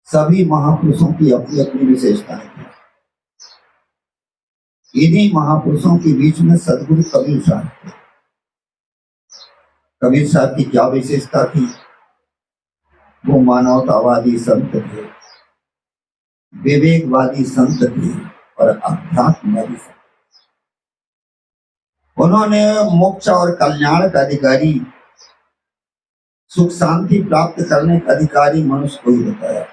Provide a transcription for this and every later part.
सभी महापुरुषों की अपनी अपनी विशेषताएं थी। इन्हीं महापुरुषों के बीच में सदगुरु कबीर साहब थे। कबीर साहब की क्या विशेषता थी? वो मानवतावादी संत थे, विवेकवादी संत थे और अध्यात्मवादी संत। उन्होंने मोक्ष और कल्याण का अधिकारी, सुख शांति प्राप्त करने का अधिकारी मनुष्य को ही बताया।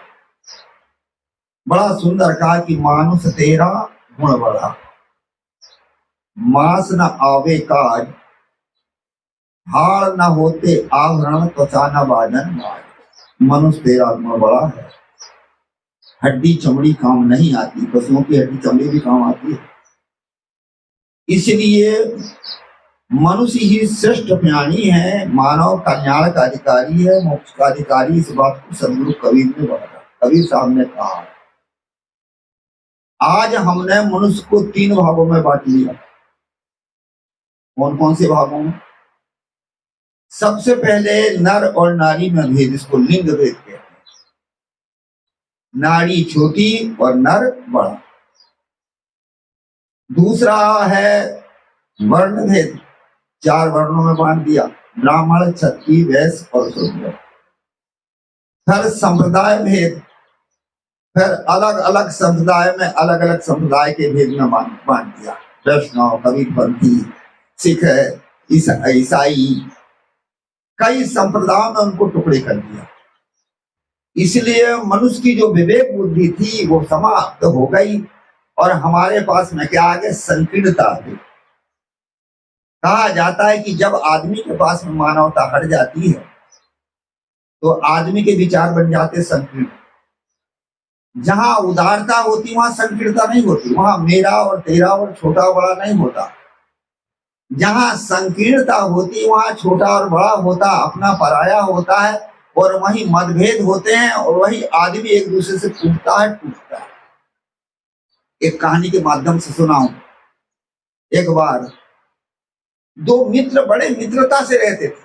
बड़ा सुंदर कहा कि मानुष तेरा गुण बढ़ा, मास न आवे काज, हाड़ न होते आभरण, त्वचा न बाजन माज। मनुष्य तेरा गुण बड़ा है। हड्डी चमड़ी काम नहीं आती, पशुओं की हड्डी चमड़ी भी काम आती है। इसलिए मनुष्य ही श्रेष्ठ प्राणी है, मानव कल्याण का अधिकारी है, मोक्ष का अधिकारी। इस बात को सदगुरु कबीर ने बताया। कबीर साहब ने कहा, आज हमने मनुष्य को 3 भागों में बांट लिया। कौन कौन से भागों में? सबसे पहले नर और नारी में भेद, इसको लिंग भेद कहते हैं। नारी छोटी और नर बड़ा। दूसरा है वर्ण भेद, 4 वर्णों में बांट दिया, ब्राह्मण, क्षत्रिय, वैश्य और शूद्र। फिर संप्रदाय भेद, फिर अलग अलग संप्रदाय में अलग अलग संप्रदाय के भेद में बांट दिया। वैष्णव, कबीरपंथी, सिख, ईसाई, कई संप्रदायों में उनको टुकड़े कर दिया। इसलिए मनुष्य की जो विवेक बुद्धि थी वो समाप्त हो गई और हमारे पास में क्या आ गया? संकीर्णता थी। कहा जाता है कि जब आदमी के पास में मानवता हट जाती है तो आदमी के विचार बन जाते संकीर्ण। जहां उदारता होती वहां संकीर्णता नहीं होती, वहां मेरा और तेरा और छोटा बड़ा नहीं होता। जहां संकीर्णता होती वहां छोटा और बड़ा होता, अपना पराया होता है और वही मतभेद होते हैं और वही आदमी एक दूसरे से टूटता है। एक कहानी के माध्यम से सुनाऊं। एक बार 2 मित्र बड़े मित्रता से रहते थे।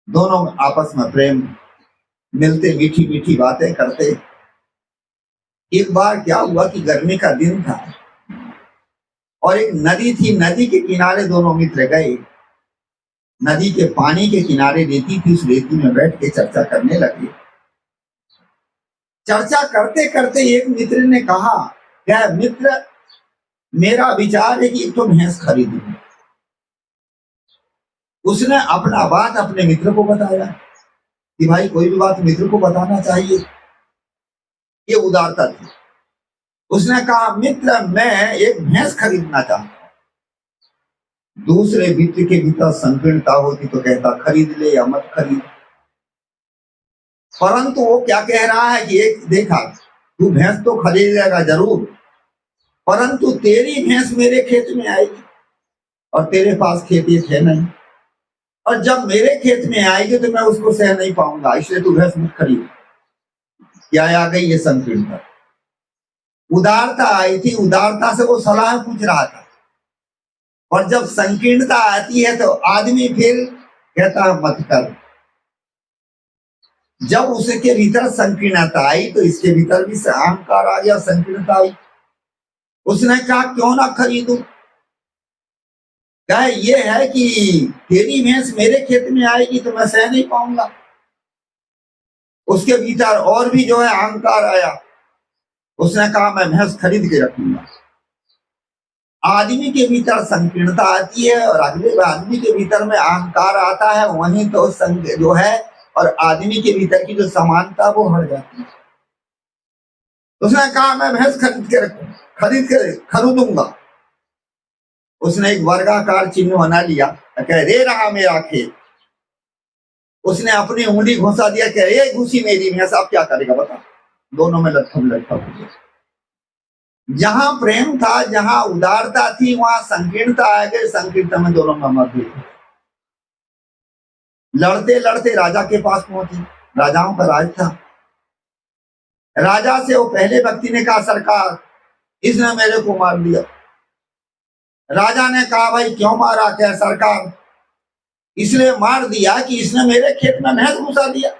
दोनों आपस में प्रेम, मिलते, मीठी मीठी बातें करते। एक बार क्या हुआ कि गर्मी का दिन था और एक नदी थी। नदी के किनारे दोनों मित्र गए। नदी के पानी के किनारे रेती थी, उस रेती में बैठ के चर्चा करने लगे। चर्चा करते करते एक मित्र ने कहा, क्या मित्र, मेरा विचार है कि एक तो भैंस खरीदूं। उसने अपना बात अपने मित्र को बताया कि भाई कोई भी बात मित्र को बताना चाहिए। ये उदारता थी। उसने कहा, मित्र, मैं एक भैंस खरीदना चाहता हूं। दूसरे मित्र के भीतर संकीर्णता होती तो कहता खरीद ले या मत खरीद। परंतु वो क्या कह रहा है कि एक देखा, तू भैंस तो खरीदेगा जरूर, परंतु तेरी भैंस मेरे खेत में आएगी और तेरे पास खेत एक है नहीं, और जब मेरे खेत में आएगी तो मैं उसको सह नहीं पाऊंगा, इसलिए तू भैंस मत खरीद। क्या आ गई? ये संकीर्णता। उदारता आई थी, उदारता से वो सलाह पूछ रहा था। और जब संकीर्णता आती है तो आदमी फिर कहता है मत कर। जब उसके भीतर संकीर्णता आई तो इसके भीतर भी अहंकार आ गया, संकीर्णता आई। उसने कहा, क्यों ना खरीदूं? कहे ये है कि तेरी भैंस मेरे खेत में आएगी तो मैं सह नहीं पाऊंगा। उसके भीतर और भी जो है अहंकार आया। उसने कहा, मैं भैंस खरीद के रखूंगा। आदमी के भीतर संकीर्णता आती है और अगले आदमी के भीतर में अहंकार आता है, वहीं तो जो है और आदमी के भीतर की जो समानता वो हट जाती है। उसने कहा, मैं भैंस खरीद के खरीदूंगा। उसने एक वर्गाकार चिन्ह बना लिया, कह रे रहा मेरा खेत। उसने अपनी उंगली घुसा दिया, कह रे घुसी मेरी भैंस, अब क्या करेगा बता। दोनों में लट्ठम हो गया। जहां प्रेम था, जहां उदारता थी, वहां संकीर्णता आ गई। संकीर्णता में दोनों में मतभेद। लड़ते लड़ते राजा के पास पहुंची। राजाओं का राज था। राजा से वो पहले व्यक्ति ने कहा, सरकार, इसने मेरे को मार दिया। राजा ने कहा, भाई क्यों मारा? क्या सरकार, इसलिए मार दिया कि इसने मेरे खेत में भैंस घुसा दिया।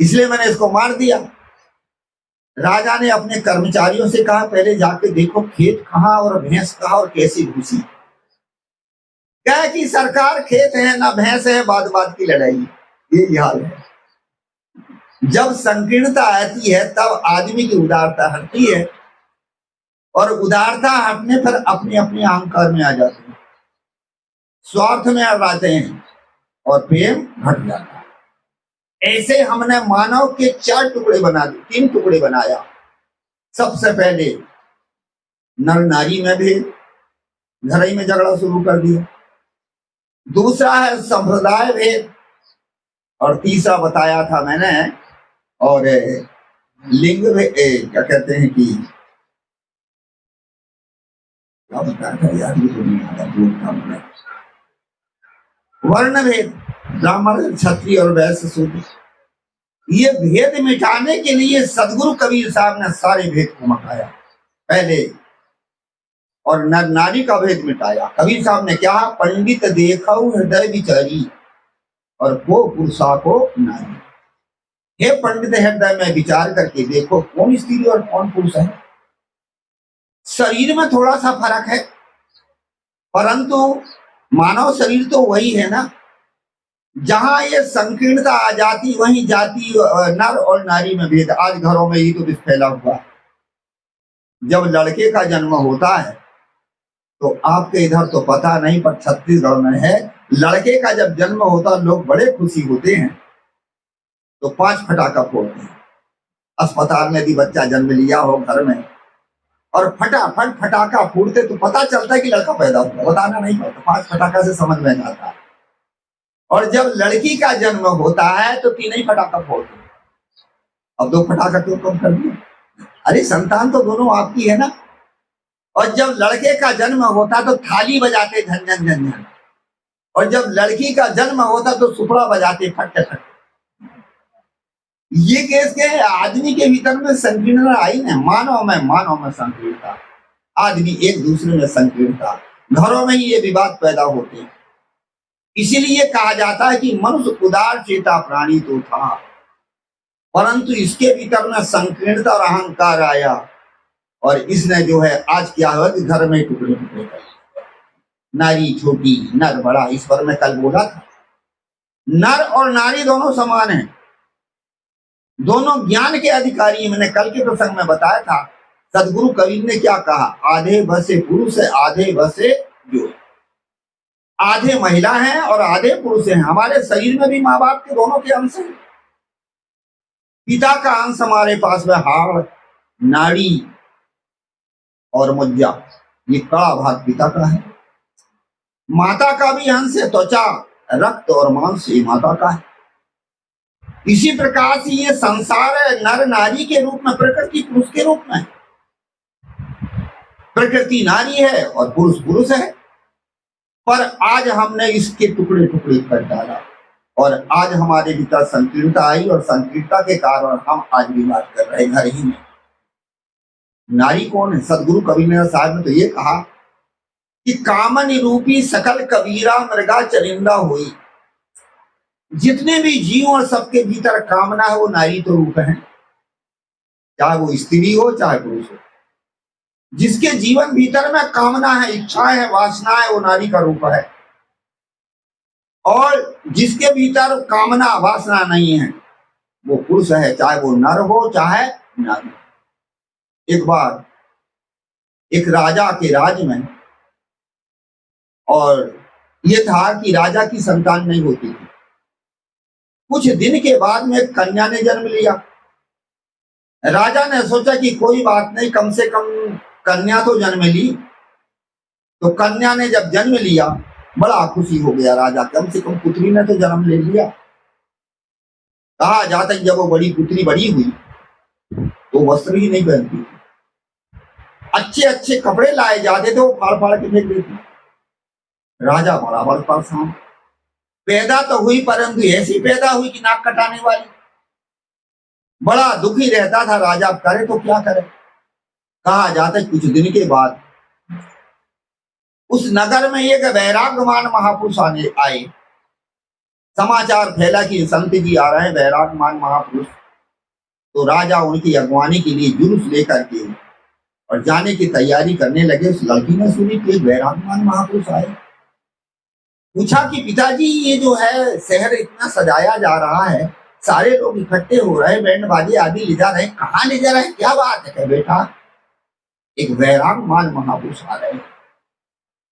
इसलिए मैंने इसको मार दिया। राजा ने अपने कर्मचारियों से कहा, पहले जाके देखो खेत कहाँ और भैंस कहाँ और कैसी घुसी। क्या कि सरकार खेत है ना भैंस है, बात बात की लड़ाई, यही हाल है। जब संकीर्णता आती है तब आदमी की उदारता हटती है, और उदारता हटने पर अपने अपने अहंकार में आ जाते हैं, स्वार्थ में आ जाते हैं और प्रेम घट जाता है। ऐसे हमने मानव के 4 टुकड़े बना दिए, 3 टुकड़े बनाया। सबसे पहले नर नारी में भेद, घर ही में झगड़ा शुरू कर दिया। दूसरा है संप्रदाय भेद, और तीसरा बताया था मैंने, और लिंग क्या कहते हैं कि क्या बताया था यार, ये तो नहीं आता, बोलता हूं। वर्ण भेद, ब्राह्मण क्षत्रिय और वैश्य शूद्र, ये भेद मिटाने के लिए सदगुरु कबीर साहब ने सारे भेद को मिटाया पहले, और नर नारी का भेद मिटाया। कबीर साहब ने क्या, पंडित देखो हृदय विचारी और को पुरुषा को नारी। हे पंडित, हृदय में विचार करके देखो कौन स्त्री और कौन पुरुष है। शरीर में थोड़ा सा फर्क है, परंतु मानव शरीर तो वही है ना। जहां ये संकीर्णता आ जाती वहीं जाति नर और नारी में भेद। आज घरों में ही तो विष फैला हुआ है। जब लड़के का जन्म होता है तो आपके इधर तो पता नहीं, पर छत्तीसगढ़ में है, लड़के का जब जन्म होता लोग बड़े खुशी होते हैं तो 5 फटाका फोड़ते हैं। अस्पताल में भी बच्चा जन्म लिया हो घर में, और फटाफट फटाका फूटते तो पता चलता है कि लड़का पैदा हुआ, बताना नहीं पड़ता, 5 फटाका से समझ में आता है। और जब लड़की का जन्म होता है तो 3 ही फटाका फोड़ते हैं। अब 2 फटाका क्यों कम कर दिए? अरे संतान तो दोनों आपकी है ना। और जब लड़के का जन्म होता तो थाली बजाते झंझन झंझन, और जब लड़की का जन्म होता तो सुपड़ा बजाते फट फट। ये केस के आदमी के भीतर में संकीर्णता आई ना, मानव में संकीर्णता, आदमी एक दूसरे में संकीर्णता, घरों में ही ये विवाद पैदा होते हैं। इसीलिए कहा जाता है कि मनुष्य उदार चेता प्राणी तो था, परंतु इसके भीतर में संकीर्णता और अहंकार आया, और इसने जो है आज क्या हुआ कि घर में टुकड़े टुकड़े कर, नारी छोटी नर बड़ा। इस पर मैं कल बोला था, नर और नारी दोनों समान हैं, दोनों ज्ञान के अधिकारी। मैंने कल के प्रसंग में बताया था, सदगुरु कबीर ने क्या कहा, आधे बसे पुरुष है आधे बसे जो, आधे महिला हैं और आधे पुरुष हैं। हमारे शरीर में भी माँ बाप के दोनों के अंश हैं। पिता का अंश हमारे पास में हाड़, नाड़ी और मज्जा, ये कड़ा भाग पिता का है। माता का भी अंश है, त्वचा, रक्त और मांस, ये माता का है। इसी प्रकार से ये संसार है, नर नारी के रूप में, प्रकृति पुरुष के रूप में। प्रकृति नारी है और पुरुष पुरुष है, पर आज हमने इसके टुकड़े टुकड़े कर डाला, और आज हमारे भीतर संकीर्णता आई, और संकीर्णता के कारण हम आज भी बात कर रहे हैं घर ही में। नारी कौन है? सदगुरु कबीर साहब ने तो ये कहा कि कामन रूपी सकल कबीरा मृगा चरिंदा हुई। जितने भी जीव और सबके भीतर कामना है वो नारी तो रूप है, चाहे वो स्त्री हो चाहे पुरुष हो। जिसके जीवन भीतर में कामना है, इच्छा है, वासना है, वो नारी का रूप है। और जिसके भीतर कामना वासना नहीं है वो पुरुष है, चाहे वो नर हो चाहे नारी। एक बार एक राजा के राज्य में, और ये था कि राजा की संतान नहीं होती थी। कुछ दिन के बाद में कन्या ने जन्म लिया। राजा ने सोचा कि कोई बात नहीं, कम से कम कन्या तो जन्म ली। तो कन्या ने जब जन्म लिया बड़ा खुशी हो गया राजा, कम से कम पुत्री ने तो जन्म ले लिया। कहा जाता जब वो बड़ी पुत्री बड़ी हुई तो वस्त्र ही नहीं पहनती, अच्छे अच्छे कपड़े लाए जाते थे वो फाड़ फाड़ के फेंक देती। राजा बड़ा बड़ा परेशान, पैदा तो हुई परंतु ऐसी पैदा हुई कि नाक कटाने वाली। बड़ा दुखी रहता था राजा, अब करे तो क्या करे। कहा जाता कुछ दिन के बाद उस नगर में एक वैराग्यवान महापुरुष आए। समाचार फैला कि संत जी आ रहे हैं, वैरागमान महापुरुष। तो राजा उनकी अगवानी के लिए जुलूस लेकर के और जाने की तैयारी करने लगे। उस लड़की ने सुनी कि एक वैरागमान महापुरुष आए। पूछा कि पिताजी, ये जो है शहर इतना सजाया जा रहा है, सारे लोग इकट्ठे हो रहे हैं, बैंड बाजे आदि ले जा रहे हैं, कहाँ ले जा रहे हैं, क्या बात है? बेटा, एक वैरागमान महापुरुष आ रहे हैं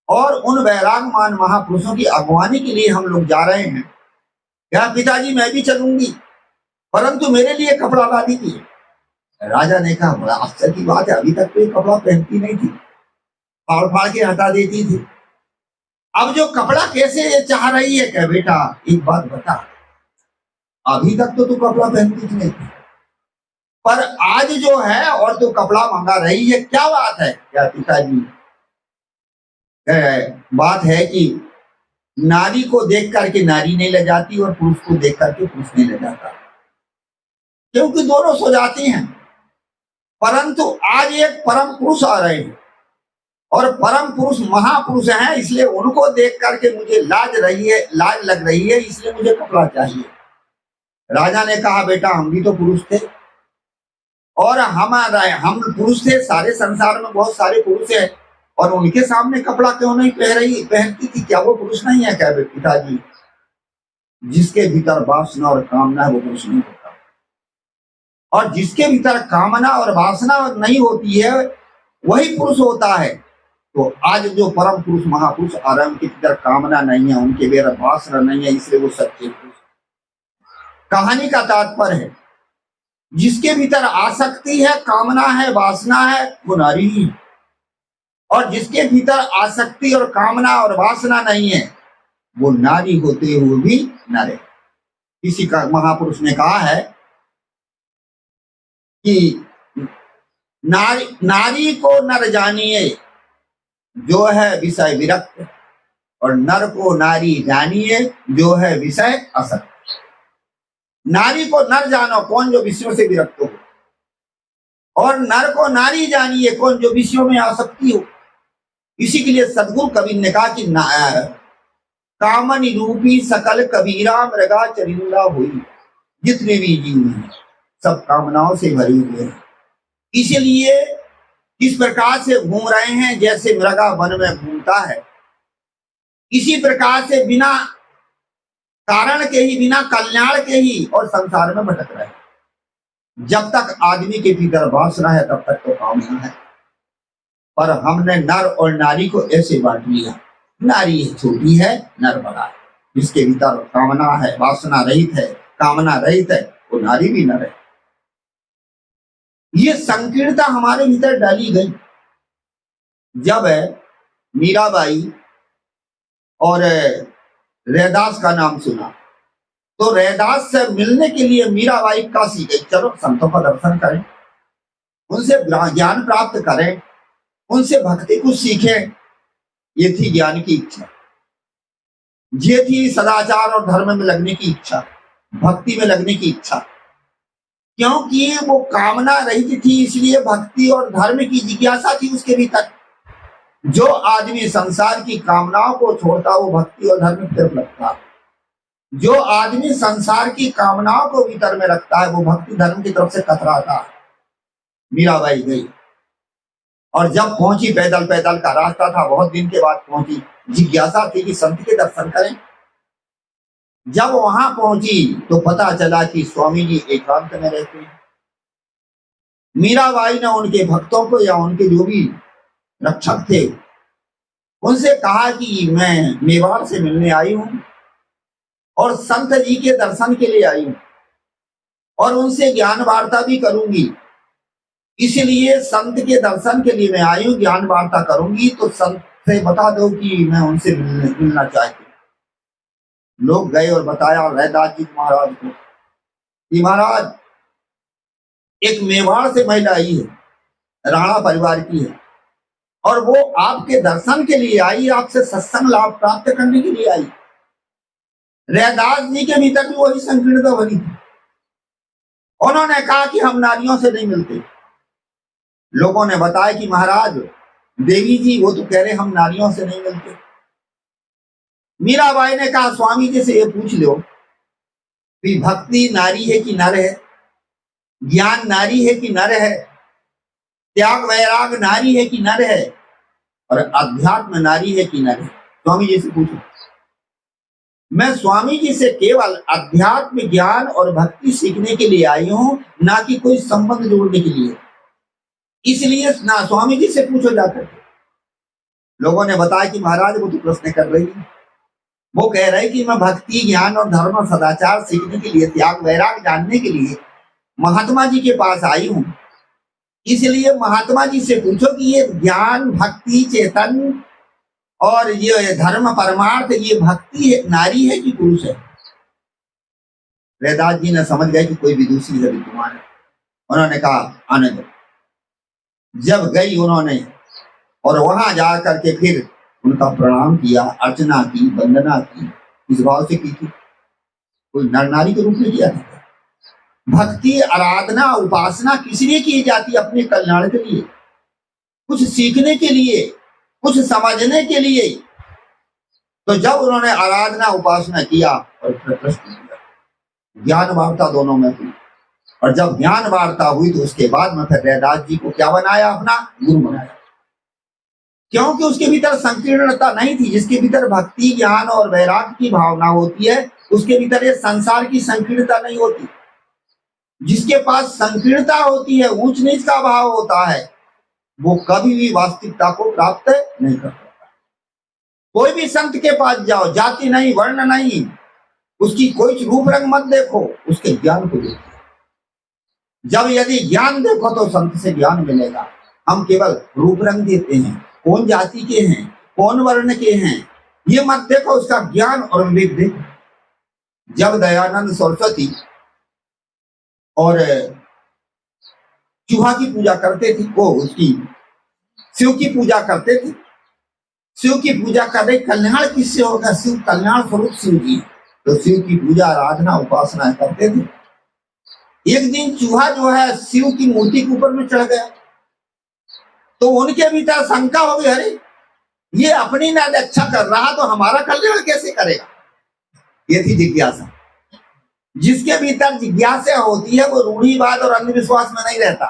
और उन वैरागमान महापुरुषों की अगवानी के लिए हम लोग जा रहे हैं। क्या पिताजी, मैं भी चलूंगी, परंतु मेरे लिए कपड़ा ला दीजिए। राजा ने कहा, बड़ा आश्चर्य की बात है, अभी तक तो ये कपड़ा पहनती नहीं थी, फाड़ फाड़ के हटा देती थी, अब जो कपड़ा कैसे ये चाह रही है? क्या बेटा, एक बात बता, अभी तक तो तू कपड़ा पहनती थी नहीं, पर आज जो है और तू कपड़ा मंगा रही है, क्या बात है? क्या पिताजी, बात है कि नारी को देख करके नारी नहीं ले जाती और पुरुष को देख करके पुरुष नहीं ले जाता, क्योंकि दोनों सो जाती हैं। परंतु आज एक परम पुरुष आ रहे हैं और परम पुरुष महापुरुष हैं, इसलिए उनको देख करके मुझे लाज लग रही है, इसलिए मुझे कपड़ा चाहिए। राजा ने कहा, बेटा, हम भी तो पुरुष थे और हम पुरुष थे, सारे संसार में बहुत सारे पुरुष हैं और उनके सामने कपड़ा क्यों नहीं पहनती थी? क्या वो पुरुष नहीं है? क्या पिताजी, जिसके भीतर वासना और कामना है वो पुरुष नहीं होता, और जिसके भीतर कामना और वासना नहीं होती है वही पुरुष होता है। तो आज जो परम पुरुष महापुरुष आ रहे हैं, उनके भीतर कामना नहीं है, उनके भीतर वासना नहीं है, इसलिए वो सच्चे पुरुष। कहानी का तात्पर्य है, जिसके भीतर आसक्ति है, कामना है, वासना है, वो नारी ही है, और जिसके भीतर आसक्ति और कामना और वासना नहीं है वो नारी होते हुए भी नर है। किसी का महापुरुष ने कहा है कि नारी को नर जानिए जो है विषय विरक्त, और नर को नारी जानिए जो है विषय असक्त। नारी को नर जानो कौन जो विषयों से विरक्त हो, और नर को नारी जानिए कौन जो विषयों में आसक्ति हो। इसी के लिए सदगुरु कबीर ने कहा कि कामन रूपी सकल कबीरा मृगा चरिंदा हुई, जितने भी जीव हैं सब कामनाओं से भरे हुए हैं। इसीलिए इस प्रकार से घूम रहे हैं जैसे मृगा वन में घूमता है, इसी प्रकार से बिना कारण के ही, बिना कल्याण के ही और संसार में भटक रहे हैं। जब तक आदमी के भीतर वासना है तब तक तो कामना है, पर हमने नर और नारी को ऐसे बांट लिया, नारी छोटी है, नर बड़ा है। जिसके भीतर कामना है, वासना रहित है, कामना रहित है, वो नारी भी नर है। ये संकीर्णता हमारे भीतर डाली गई। जब मीराबाई और रैदास का नाम सुना तो रैदास से मिलने के लिए मीराबाई काशी गई। चलो संतों का दर्शन करें, उनसे ज्ञान प्राप्त करें, उनसे भक्ति कुछ सीखें। ये थी ज्ञान की इच्छा, ये थी सदाचार और धर्म में लगने की इच्छा, भक्ति में लगने की इच्छा। क्योंकि वो कामना रहित थी, इसलिए भक्ति और धर्म की जिज्ञासा थी उसके भीतर। जो आदमी संसार की कामनाओं को छोड़ता वो भक्ति और धर्म की तरफ लगता, जो आदमी संसार की कामनाओं को भीतर में रखता है वो भक्ति धर्म की तरफ से कतराता। मीराबाई गई और जब पहुंची, पैदल पैदल का रास्ता था, बहुत दिन के बाद पहुंची, जिज्ञासा थी कि संत के दर्शन करें। जब वहां पहुंची तो पता चला कि स्वामी जी एकांत में रहते हैं। मीराबाई ने उनके भक्तों को या उनके जो भी रक्षक थे उनसे कहा कि मैं मेवाड़ से मिलने आई हूं और संत जी के दर्शन के लिए आई हूं और उनसे ज्ञान वार्ता भी करूंगी, इसलिए संत के दर्शन के लिए मैं आई हूं, ज्ञान वार्ता करूंगी, तो संत से बता दो कि मैं उनसे मिलना चाहती हूँ। लोग गए और बताया रैदास जी महाराज को कि महाराज एक मेवाड़ से महिला आई है, राणा परिवार की है, और वो आपके दर्शन के लिए आई, आपसे सत्संग लाभ प्राप्त करने के लिए आई। रैदास जी के भीतर भी वही संकीर्णता बनी थी। उन्होंने कहा कि हम नारियों से नहीं मिलते। लोगों ने बताया कि महाराज देवी जी वो तो कह रहे हम नारियों से नहीं मिलते। मीराबाई ने कहा स्वामी जी से ये पूछ लो कि भक्ति नारी है कि नर है, ज्ञान नारी है कि नर है, त्याग वैराग नारी है कि नर है, और अध्यात्म नारी है कि नर है? स्वामी जी से पूछो। मैं स्वामी जी से केवल अध्यात्म ज्ञान और भक्ति सीखने के लिए आई हूं, ना कि कोई संबंध जोड़ने के लिए। इसलिए ना स्वामी जी से पूछो जाकर। लोगों ने बताया कि महाराज वो तो प्रश्न कर रही है, वो कह रहे कि मैं भक्ति ज्ञान और धर्म और सदाचार सीखने के लिए, त्याग वैराग जानने के लिए महात्मा जी के पास आई हूं। इसलिए महात्मा जी से पूछो कि ये ज्ञान भक्ति चेतन और ये धर्म परमार्थ, ये भक्ति है, नारी है कि पुरुष है? रैदास जी ने समझ गए कि कोई विदुषी है विद्वान है। उन्होंने कहा आने दो। जब गई उन्होंने और वहां जा करके फिर उनका प्रणाम किया, अर्चना की, वंदना की। इस भाव से की थी, कोई नर नारी के रूप में किया था। भक्ति आराधना उपासना किस लिए की जाती है? अपने कल्याण के लिए, कुछ सीखने के लिए, कुछ समझने के लिए। तो जब उन्होंने आराधना उपासना किया और प्रश्न किया, ज्ञान वार्ता दोनों में हुई। और जब ज्ञान वार्ता हुई तो उसके बाद में फिर रैदास जी को क्या बनाया? अपना गुरु बनाया। क्योंकि उसके भीतर संकीर्णता नहीं थी। जिसके भीतर भक्ति ज्ञान और वैराग्य की भावना होती है, उसके भीतर ये संसार की संकीर्णता नहीं होती। जिसके पास संकीर्णता होती है, ऊंच नीच का भाव होता है, वो कभी भी वास्तविकता को प्राप्त नहीं कर पाता। कोई भी संत के पास जाओ, जाति नहीं, वर्ण नहीं, उसकी कोई रूप रंग मत देखो, उसके ज्ञान को देखो। जब यदि ज्ञान देखो तो संत से ज्ञान मिलेगा। हम केवल रूप रंग देते हैं, कौन जाति के हैं, कौन वर्ण के हैं, ये मत देखो, उसका ज्ञान और विवेक देखो। जब दयानंद सरस्वती और चूहा की पूजा करते थे, वो उसकी शिव की पूजा करते थे। शिव की पूजा कर रहे, कल्याण किससे होगा? शिव कल्याण स्वरूप शिव जी। तो शिव की पूजा आराधना उपासना करते थे। एक दिन चूहा जो है शिव की मूर्ति के ऊपर में चढ़ गया, तो उनके भीतर शंका हो गई, अरे ये अपनी ना रक्षा कर रहा तो हमारा कल्याण कैसे करेगा? ये थी जिज्ञासा। जिसके भीतर जिज्ञासा होती है वो रूढ़िवाद और अंधविश्वास में नहीं रहता।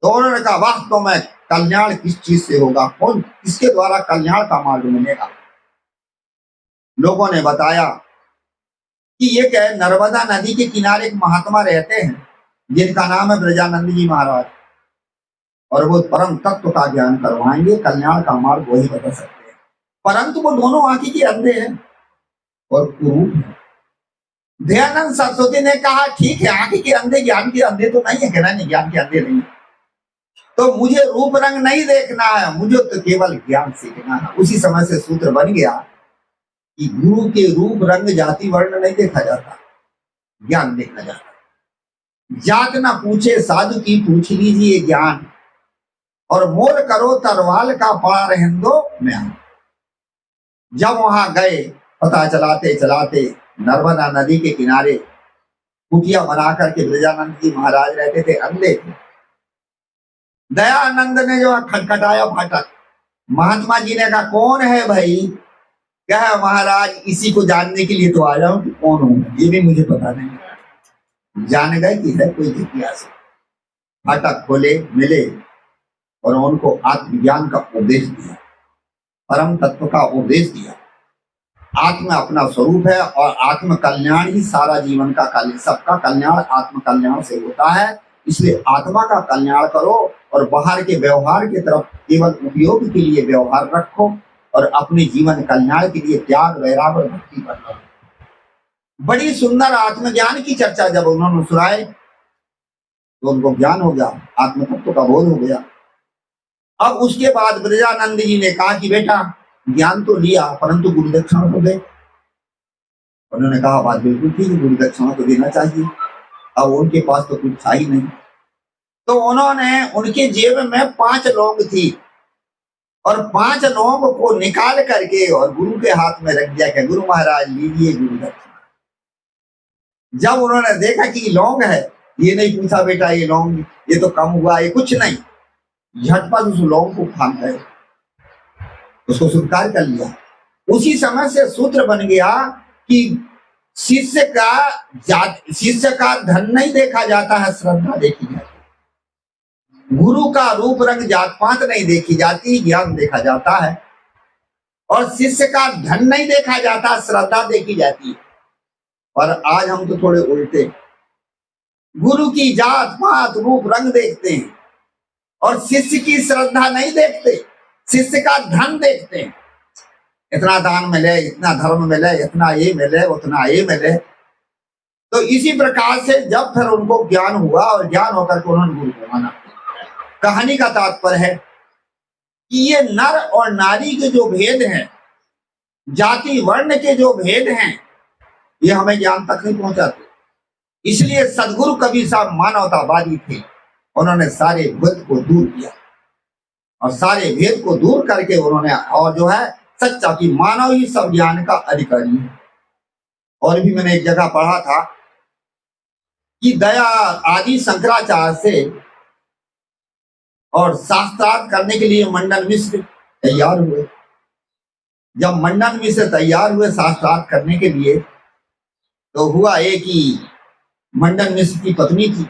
तो उन्होंने कहा वास्तव में कल्याण किस चीज से होगा, कौन किसके द्वारा कल्याण का मार्ग मिलेगा? लोगों ने बताया कि ये क्या, नर्मदा नदी के किनारे एक महात्मा रहते हैं जिनका नाम है ब्रजानंद जी महाराज, और वो परम तत्व का ज्ञान करवाएंगे, कल्याण का मार्ग वही बता सकते हैं। परंतु वो दोनों आंखें के अंधे हैं और कुरूप हैं। दयानंद सरस्वती ने कहा ठीक है, आंखें के अंधे ज्ञान के अंधे तो नहीं है, कहना नहीं ज्ञान के अंधे नहीं, तो मुझे रूप रंग नहीं देखना है, मुझे तो केवल ज्ञान सीखना है। उसी समय से सूत्र बन गया कि गुरु के रूप रंग जाति वर्ण नहीं देखा जाता, ज्ञान देखा जाता। जात ना पूछे साधु की, पूछ लीजिए ज्ञान, और मोर करो तरवाल का पड़ा रहंदो म्यान। जब वहां गए, पता चलाते चलाते नर्मदा नदी के किनारे कुटिया बना करके ब्रजानंद जी महाराज रहते थे, अंधे थे। दयानंद ने जो खटखटाया फाटक, महात्मा जी ने कहा कौन है भाई? क्या महाराज इसी को जानने के लिए तो आया हूं कि कौन हूं, ये भी मुझे पता नहीं। जान गए कि है कोई जिज्ञासा। फाटक खोले, मिले और उनको आत्मज्ञान का उपदेश दिया, परम तत्व का उपदेश दिया। आत्मा अपना स्वरूप है और आत्म कल्याण ही सारा जीवन का कल्याण, सबका कल्याण आत्म कल्याण से होता है। इसलिए आत्मा का कल्याण करो और बाहर के व्यवहार की तरफ केवल उपयोग के लिए व्यवहार रखो, और अपने जीवन कल्याण के लिए त्याग वैराग और भक्ति करना। बड़ी सुंदर आत्मज्ञान की चर्चा जब उन्होंने सुनाई तो उनको ज्ञान हो गया, आत्म तत्व का बोध हो गया। अब उसके बाद ब्रजानंद जी ने कहा कि बेटा ज्ञान तो लिया परंतु गुरु दक्षिणा तो दे। उन्होंने कहा बात बिल्कुल ठीक है, गुरु दक्षिणा तो देना चाहिए। अब उनके पास तो कुछ था ही नहीं, तो उन्होंने, उनके जेब में 5 लौंग थी और 5 लौंग को निकाल करके और गुरु के हाथ में रख दिया कि गुरु महाराज लीजिए गुरु दक्षिणा। जब उन्होंने देखा कि लौंग है, ये नहीं पूछा बेटा ये लौंग, ये तो कम हुआ, ये कुछ नहीं, झटपट उस लौंग को फांक गए, उसको स्वीकार कर लिया। उसी समय से सूत्र बन गया कि शिष्य का धन नहीं देखा जाता है, श्रद्धा देखी जाती है। गुरु का रूप रंग जात पात नहीं देखी जाती, ज्ञान देखा जाता है। और शिष्य का धन नहीं देखा जाता, श्रद्धा देखी जाती है। पर आज हम तो थोड़े उल्टे, गुरु की जात पात रूप रंग देखते हैं और शिष्य की श्रद्धा नहीं देखते, शिष्य का धन देखते हैं। इतना दान मिले, इतना धर्म मिले, इतना ये मिले, उतना ये मिले। तो इसी प्रकार से जब फिर उनको ज्ञान हुआ और ज्ञान होकर के उन्होंने गुरु को माना। कहानी का तात्पर्य है कि ये नर और नारी के जो भेद हैं, जाति वर्ण के जो भेद हैं, ये हमें ज्ञान तक नहीं पहुंचाते। इसलिए सदगुरु कबीर साहब मानवतावादी थे। उन्होंने सारे भेद को दूर किया और सारे भेद को दूर करके उन्होंने, और जो है सच्चा कि मानव ही सब ज्ञान का अधिकारी है। और भी मैंने एक जगह पढ़ा था कि दया आदि शंकराचार्य से और शास्त्रार्थ करने के लिए मंडन मिश्र तैयार हुए। जब मंडन मिश्र तैयार हुए शास्त्रार्थ करने के लिए, तो हुआ एक ही मंडन मिश्र की पत्नी थी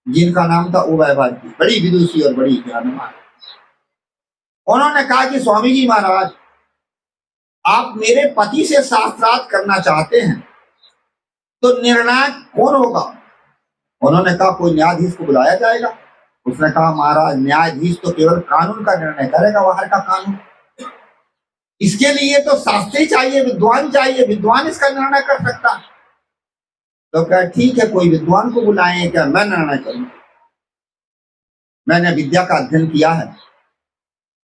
जिनका नाम था उबैबा जी, बड़ी विदुषी और बड़ी ज्ञानवान। उन्होंने कहा कि स्वामी जी महाराज, आप मेरे पति से शास्त्रार्थ करना चाहते हैं तो निर्णायक कौन होगा? उन्होंने कहा कोई न्यायाधीश को बुलाया जाएगा। उसने कहा महाराज, न्यायाधीश तो केवल कानून का निर्णय करेगा, बाहर का कानून। इसके लिए तो शास्त्री चाहिए, विद्वान चाहिए, विद्वान इसका निर्णय कर सकता। तो कहा ठीक है, कोई विद्वान को बुलाएं, क्या मैं निर्णय करूं? मैंने विद्या का अध्ययन किया है,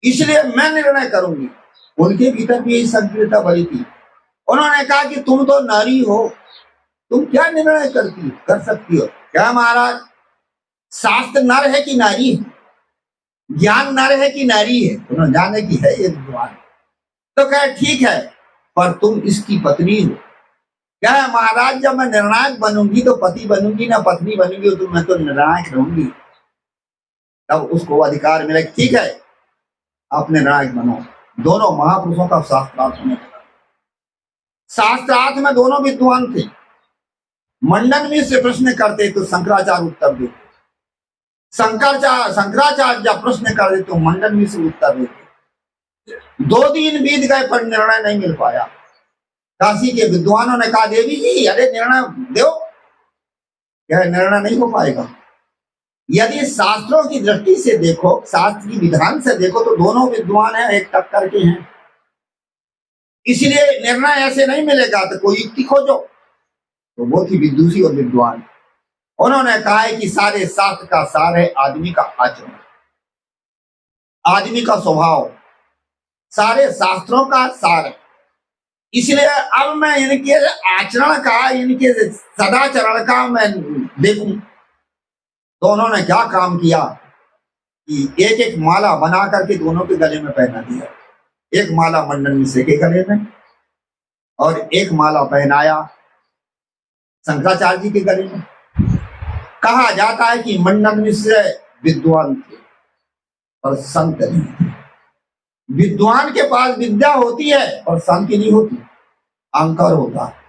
इसलिए मैं निर्णय करूंगी। उनके भीतर भी यही संकीर्णता बड़ी थी। उन्होंने कहा कि तुम तो नारी हो, तुम क्या निर्णय कर सकती हो? क्या महाराज, शास्त्र नर है कि नारी है? ज्ञान नर है कि नारी है? उन्होंने जाने की है ये विद्वान। तो कहे ठीक है, पर तुम इसकी पत्नी हो। क्या महाराज, जब मैं निर्णायक बनूंगी तो पति बनूंगी ना पत्नी बनूंगी, तो मैं तो निर्णायक रहूंगी। तब उसको अधिकार मिला, ठीक है आप निर्णायक बनो। दोनों महापुरुषों का शास्त्रार्थ में, शास्त्रार्थ में दोनों विद्वान थे। मंडन में से प्रश्न करते तो शंकराचार्य उत्तर देते, शंकराचार्य जब प्रश्न करते तो मंडन में से उत्तर देते। 2 दिन बीत गए पर निर्णय नहीं मिल पाया। काशी के विद्वानों ने कहा देवी जी, अरे निर्णय दो। क्या निर्णय नहीं हो पाएगा? यदि शास्त्रों की दृष्टि से देखो, शास्त्र की विधान से देखो, तो दोनों विद्वान हैं, एक टक्कर के हैं। इसलिए निर्णय ऐसे नहीं मिलेगा, तो कोई युक्ति खोजो। तो वो थी विदुषी और विद्वान। उन्होंने कहा है कि सारे शास्त्र का सार है आदमी का आचरण, आदमी का स्वभाव, सारे शास्त्रों का सार है। इसलिए अब मैं इनके आचरण का, इनके सदाचरण का मैं देखूं। तो उन्होंने क्या काम किया कि एक एक माला बना करके दोनों के गले में पहना दिया। एक माला मंडन मिश्र के गले में और एक माला पहनाया शंकराचार्य जी के गले में। कहा जाता है कि मंडन मिश्र विद्वान थे और संत नहीं थे। विद्वान के पास विद्या होती है और संत की नहीं होती, अहंकार होता है।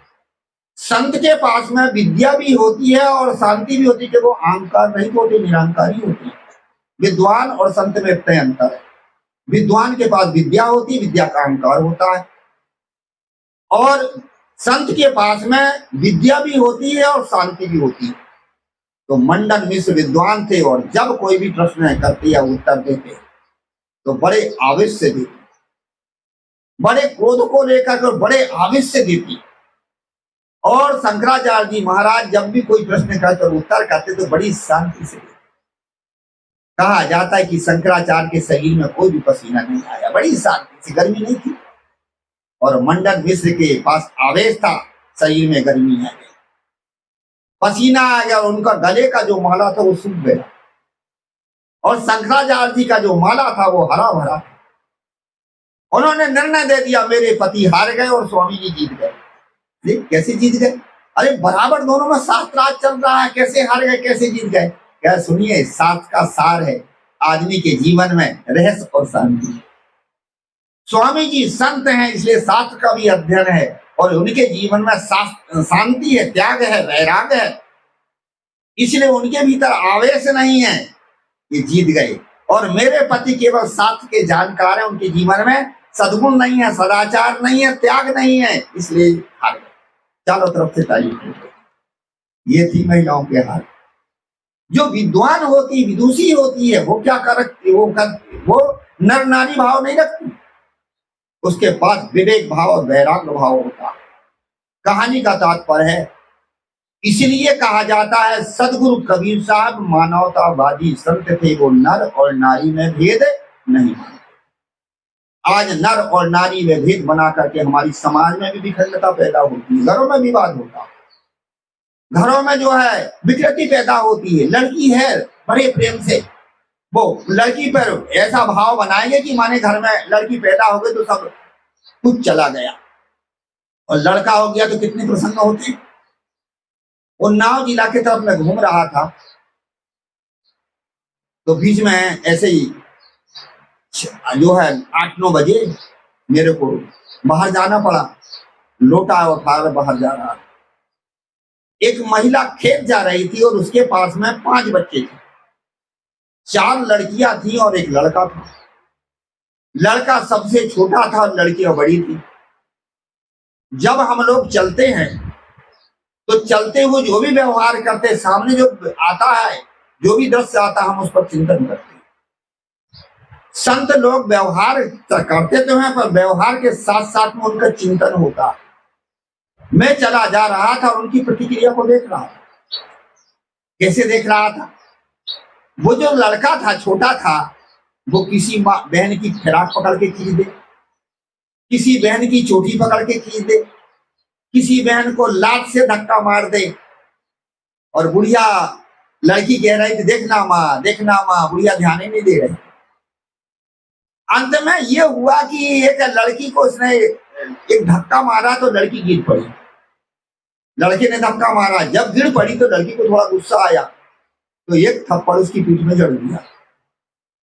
संत के पास में विद्या भी होती है और शांति भी होती है कि वो अहंकार नहीं होते, निरंकारी होती है। विद्वान और संत में तय अंतर है। विद्वान के पास विद्या होती है, विद्या का अहंकार होता है, और संत के पास में विद्या भी होती है और शांति भी होती है। तो मंडन मिश्र विद्वान थे और जब कोई भी प्रश्न करते या उत्तर देते तो बड़े आवेश से देते, बड़े क्रोध को लेकर बड़े आवेश से देती। और शंकराचार्य जी महाराज जब भी कोई प्रश्न करते और उत्तर करते तो बड़ी शांति से देते। कहा जाता है कि शंकराचार्य के शरीर में कोई भी पसीना नहीं आया, बड़ी शांति से, गर्मी नहीं थी। और मंडन मिश्र के पास आवेश था, शरीर में गर्मी आ गई, पसीना आ गया, और उनका गले का जो माला था वो सूख गया। और शंकराचार्य जी का जो माला था वो हरा भरा था। उन्होंने निर्णय दे दिया मेरे पति हार गए और स्वामी जी जीत गए। कैसे जीत गए? अरे बराबर दोनों में शास्त्रार्थ चल रहा है, कैसे हार गए, कैसे जीत गए? क्या सुनिए, शास्त्र का सार है आदमी के जीवन में रहस्य और शांति। स्वामी जी संत हैं, इसलिए शास्त्र का भी अध्ययन है और उनके जीवन में शांति है, त्याग है, वैराग्य है, इसलिए उनके भीतर आवेश नहीं है, ये जीत गए। और मेरे पति केवल शास्त्र के जानकार हैं, उनके जीवन में सद्गुण नहीं है, सदाचार नहीं है, त्याग नहीं है, इसलिए हार गए। चारों तरफ से तारीफ। ये थी महिलाओं के हाल। जो विद्वान होती, विदुषी होती है, वो क्या करती, वो नर नारी भाव नहीं रखती, उसके पास विवेक भाव और वैराग्य भाव होता। कहानी का तात्पर्य है, इसलिए कहा जाता है सदगुरु कबीर साहब मानवतावादी संत थे, वो नर और नारी में भेद नहीं मानते। आज नर और नारी में भेद बना करके हमारी समाज में भी विखंडता पैदा होती है, घरों में विवाद होता है, घरों में जो है विकृति पैदा होती है। लड़की है, बड़े प्रेम से वो लड़की पर ऐसा भाव बनाएंगे कि माने घर में लड़की पैदा हो गई तो सब कुछ चला गया, और लड़का हो गया तो कितने प्रसन्न होते। वो नाव जिला की तरफ मैं घूम रहा था, तो बीच में ऐसे ही जो है 8-9 बजे मेरे को बाहर जाना पड़ा, लोटा उठा बाहर जा रहा। एक महिला खेत जा रही थी और उसके पास में 5 बच्चे थे, 4 लड़कियां थी और एक लड़का था। लड़का सबसे छोटा था और लड़कियां बड़ी थी। जब हम लोग चलते हैं तो चलते हुए जो भी व्यवहार करते, सामने जो आता है, जो भी दृश्य आता है, हम उस पर चिंतन करते हैं। संत लोग व्यवहार करते तो हैं, पर व्यवहार के साथ साथ में उनका चिंतन होता है। मैं चला जा रहा था और उनकी प्रतिक्रिया को देख रहा था। कैसे देख रहा था? वो जो लड़का था, छोटा था, वो किसी बहन की फिराक पकड़ के खींच दे, किसी बहन की चोटी पकड़ के खींच दे, किसी बहन को लात से धक्का मार दे, और बुढ़िया लड़की कह रही थी देखना माँ, देखना माँ, बुढ़िया ध्यान ही नहीं दे रही। अंत में ये हुआ कि एक लड़की को उसने एक धक्का मारा तो लड़की गिर पड़ी। लड़के ने धक्का मारा, जब गिर पड़ी तो लड़की को थोड़ा गुस्सा आया तो एक थप्पड़ उसकी पीठ में जड़ दिया।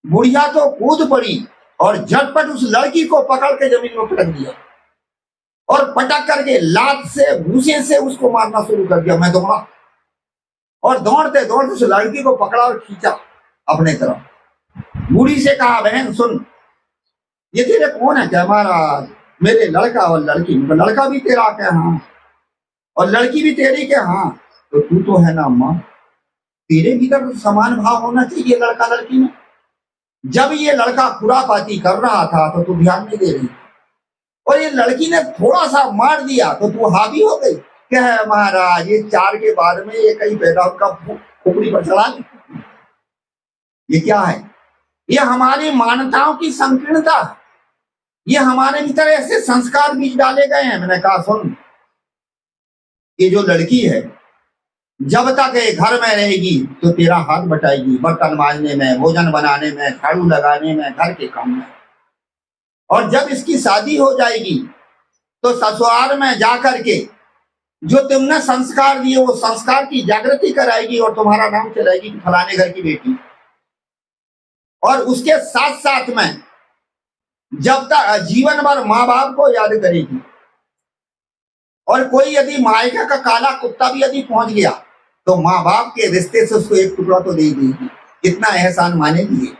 बुढ़िया तो कूद पड़ी और झटपट उस लड़की को पकड़ के जमीन में पटक दिया और पटक करके लात से, भूसे से उसको मारना शुरू कर दिया। मैं दौड़ा और दौड़ते दौड़ते उस लड़की को पकड़ा और खींचा अपने तरफ। बूढ़ी से कहा बहन सुन, ये तेरे कौन है? क्या महाराज मेरे लड़का और लड़की। लड़का भी तेरा के हाँ और लड़की भी तेरी के हाँ, तो तू तो है ना अम्मा, तेरे भीतर तो समान भाव होना चाहिए लड़का लड़की में। जब ये लड़का खुरापाती कर रहा था तो तू ध्यान नहीं दे रही, और ये लड़की ने थोड़ा सा मार दिया तो तू हावी हो गई। क्या है महाराज, ये 4 के बाद में ये कहीं पैदा उनका खोपड़ी पर चढ़ा दी। ये क्या है? ये हमारी मान्यताओं की संकीर्णता, ये हमारे भीतर ऐसे संस्कार बीज डाले गए हैं। मैंने कहा सुन, ये जो लड़की है जब तक ये घर में रहेगी तो तेरा हाथ बटाएगी, बर्तन मांजने में, भोजन बनाने में, झाड़ू लगाने में, घर के काम में। और जब इसकी शादी हो जाएगी तो ससुराल में जाकर के जो तुमने संस्कार दिए वो संस्कार की जागृति कराएगी और तुम्हारा नाम चलाएगी कि फलाने घर की बेटी। और उसके साथ साथ में जब तक जीवन भर माँ बाप को याद करेगी, और कोई यदि मायका का काला कुत्ता भी यदि पहुंच गया तो माँ बाप के रिश्ते से उसको एक टुकड़ा तो दे देगी, इतना एहसान मानेगी।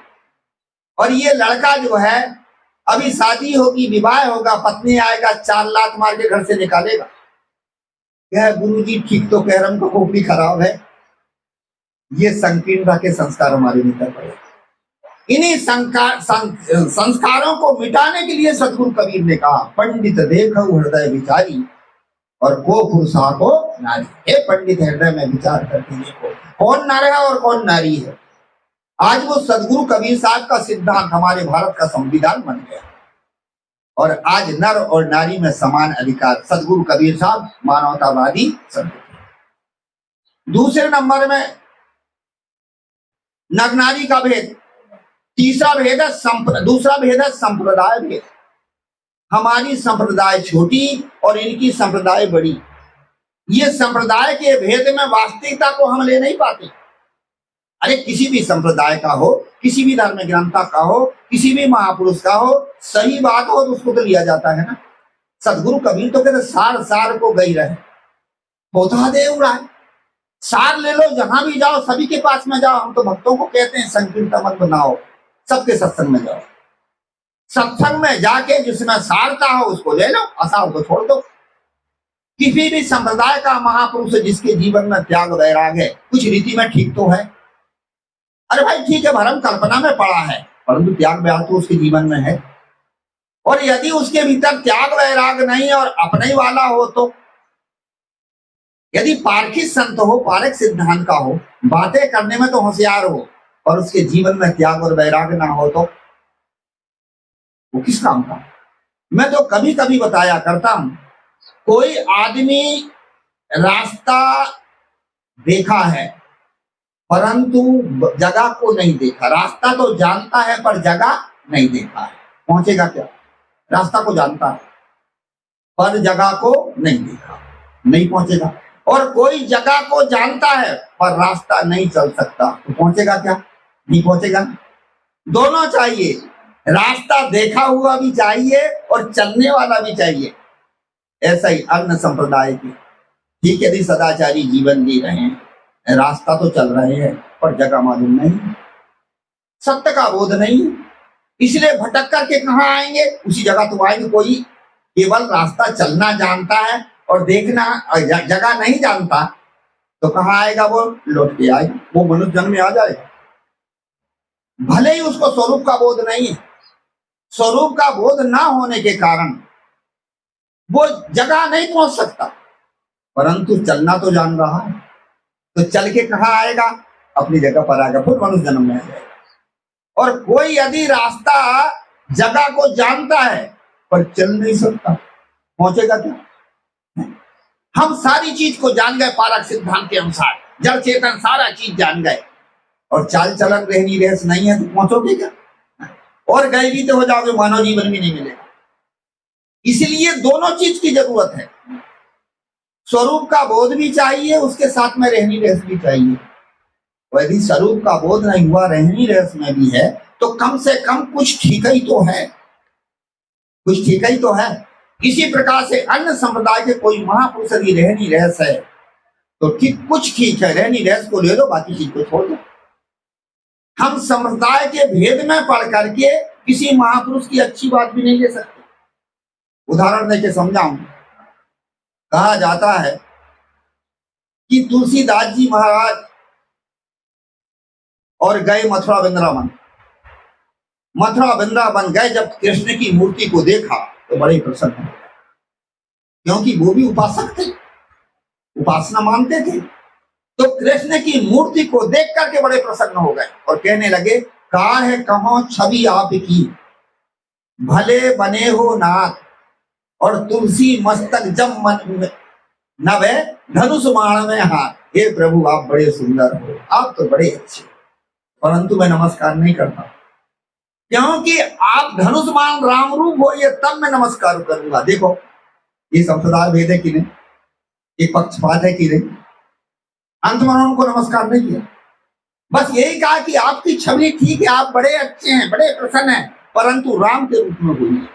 और ये लड़का जो है अभी शादी होगी, विवाह होगा, पत्नी आएगा 4 लात मार के घर से निकालेगा। क्या गुरुजी ठीक तो कह रहा हूं, खोपड़ी खराब है। ये संकीर्णता के संस्कार हमारे भीतर पड़े। इन्हीं संस्कारों को मिटाने के लिए सतगुरु कबीर ने कहा पंडित देखो हृदय विचारी और को पुरुषा को नारी। हे पंडित हृदय में विचार करके देखो कौन नर है और कौन नारी है। आज वो सदगुरु कबीर साहब का सिद्धांत हमारे भारत का संविधान बन गया और आज नर और नारी में समान अधिकार। सदगुरु कबीर साहब मानवतावादी संत। दूसरे नंबर में नर नारी का भेद। दूसरा भेद है संप्रदाय भेद। हमारी संप्रदाय छोटी और इनकी संप्रदाय बड़ी। ये संप्रदाय के भेद में वास्तविकता को हम ले नहीं पाते। अरे किसी भी संप्रदाय का हो, किसी भी धर्म ग्रंथ का हो, किसी भी महापुरुष का हो, सही बात हो तो उसको तो लिया जाता है ना। सदगुरु कबीर तो कहते सार सार को गई रहे, पोता दे उड़ाए। सार ले लो, जहां भी जाओ सभी के पास में जाओ। हम तो भक्तों को कहते हैं संकीर्तन मत बनाओ, सबके सत्संग में जाओ। सत्संग में जाके जिसमें सारता हो उसको ले लो, असार को छोड़ दो। किसी भी संप्रदाय का महापुरुष जिसके जीवन में त्याग वैराग है, कुछ रीति में ठीक तो है। अरे भाई ठीक है, भरम कल्पना में पड़ा है, परंतु त्याग वैराग तो उसके जीवन में है। और यदि उसके भीतर त्याग वैराग नहीं और अपने ही वाला हो, तो यदि पारखी संत हो, पारक सिद्धांत का हो, बातें करने में तो होशियार हो, और उसके जीवन में त्याग और वैराग ना हो, तो वो किस काम का। मैं तो कभी कभी बताया करता हूं, कोई आदमी रास्ता देखा है परंतु जगह को नहीं देखा। रास्ता तो जानता है पर जगह नहीं देखा है, पहुंचेगा क्या। रास्ता को जानता है पर जगह को नहीं देखा, नहीं पहुंचेगा। और कोई जगह को जानता है पर रास्ता नहीं चल सकता, तो पहुंचेगा क्या, नहीं पहुंचेगा। दोनों चाहिए, रास्ता देखा हुआ भी चाहिए और चलने वाला भी चाहिए। ऐसा ही अन्य संप्रदाय की, ठीक यदि सदाचारी जीवन जी रहे हैं, रास्ता तो चल रहे हैं पर जगह मालूम नहीं, सत्य का बोध नहीं, इसलिए भटक करके कहाँ आएंगे, उसी जगह तो आएंगे। कोई केवल रास्ता चलना जानता है और देखना जगह नहीं जानता, तो कहाँ आएगा, वो लौट के आएगा, वो मनुष्य जन्म में आ जाएगा। भले ही उसको स्वरूप का बोध नहीं है, स्वरूप का बोध ना होने के कारण वो जगह नहीं पहुंच सकता, परंतु चलना तो जान रहा है, तो चल के कहाँ आएगा, अपनी जगह पर आएगा, फिर मनुष्य जन्म में आ जाएगा। और कोई यदि रास्ता जगह को जानता है पर चल नहीं सकता, पहुंचेगा क्या। हम सारी चीज को जान गए पारक सिद्धांत के अनुसार, जड़ चेतन सारा चीज जान गए, और चाल चलन रहनी रहस नहीं है, तो पहुंचोगे क्या। और गए भी तो हो जाओगे, मानव जीवन भी नहीं मिलेगा। इसलिए दोनों चीज की जरूरत है, स्वरूप का बोध भी चाहिए, उसके साथ में रहनी रहस भी चाहिए। यदि स्वरूप का बोध नहीं हुआ, रहनी रहस में भी है, तो कम से कम कुछ ठीक ही तो है, कुछ ठीक ही तो है। इसी प्रकार से अन्य संप्रदाय के कोई महापुरुष यदि रहनी रहस है तो ठीक, कुछ ठीक है, रहनी रहस को ले लो, बाकी चीज को छोड़ दो। हम संप्रदाय के भेद में पढ़ करके किसी महापुरुष की अच्छी बात भी नहीं ले सकते। उदाहरण देके समझाऊं, कहा जाता है कि तुलसीदास जी महाराज और गए मथुरा वृंदावन। मथुरा वृंदावन गए, जब कृष्ण की मूर्ति को देखा तो बड़े प्रसन्न हो गए, क्योंकि वो भी उपासक थे, उपासना मानते थे। तो कृष्ण की मूर्ति को देख करके बड़े प्रसन्न हो गए और कहने लगे, कहा है कहो छवि आपकी, भले बने हो नाथ, और तुलसी मस्तक जब मन नवे धनुष बाण में हाथ। हे प्रभु आप बड़े सुंदर हो, आप तो बड़े अच्छे, परंतु मैं नमस्कार नहीं करता, क्योंकि आप धनुष बाण राम रूप हो, ये तब मैं नमस्कार करूंगा। देखो ये संप्रदाय भेद है कि नहीं, एक पक्षपात है कि नहीं। अंत में उनको नमस्कार नहीं किया, बस यही कहा कि आपकी छवि ठीक है, आप बड़े अच्छे हैं, बड़े प्रसन्न हैं, परंतु राम के रूप में बोलिए।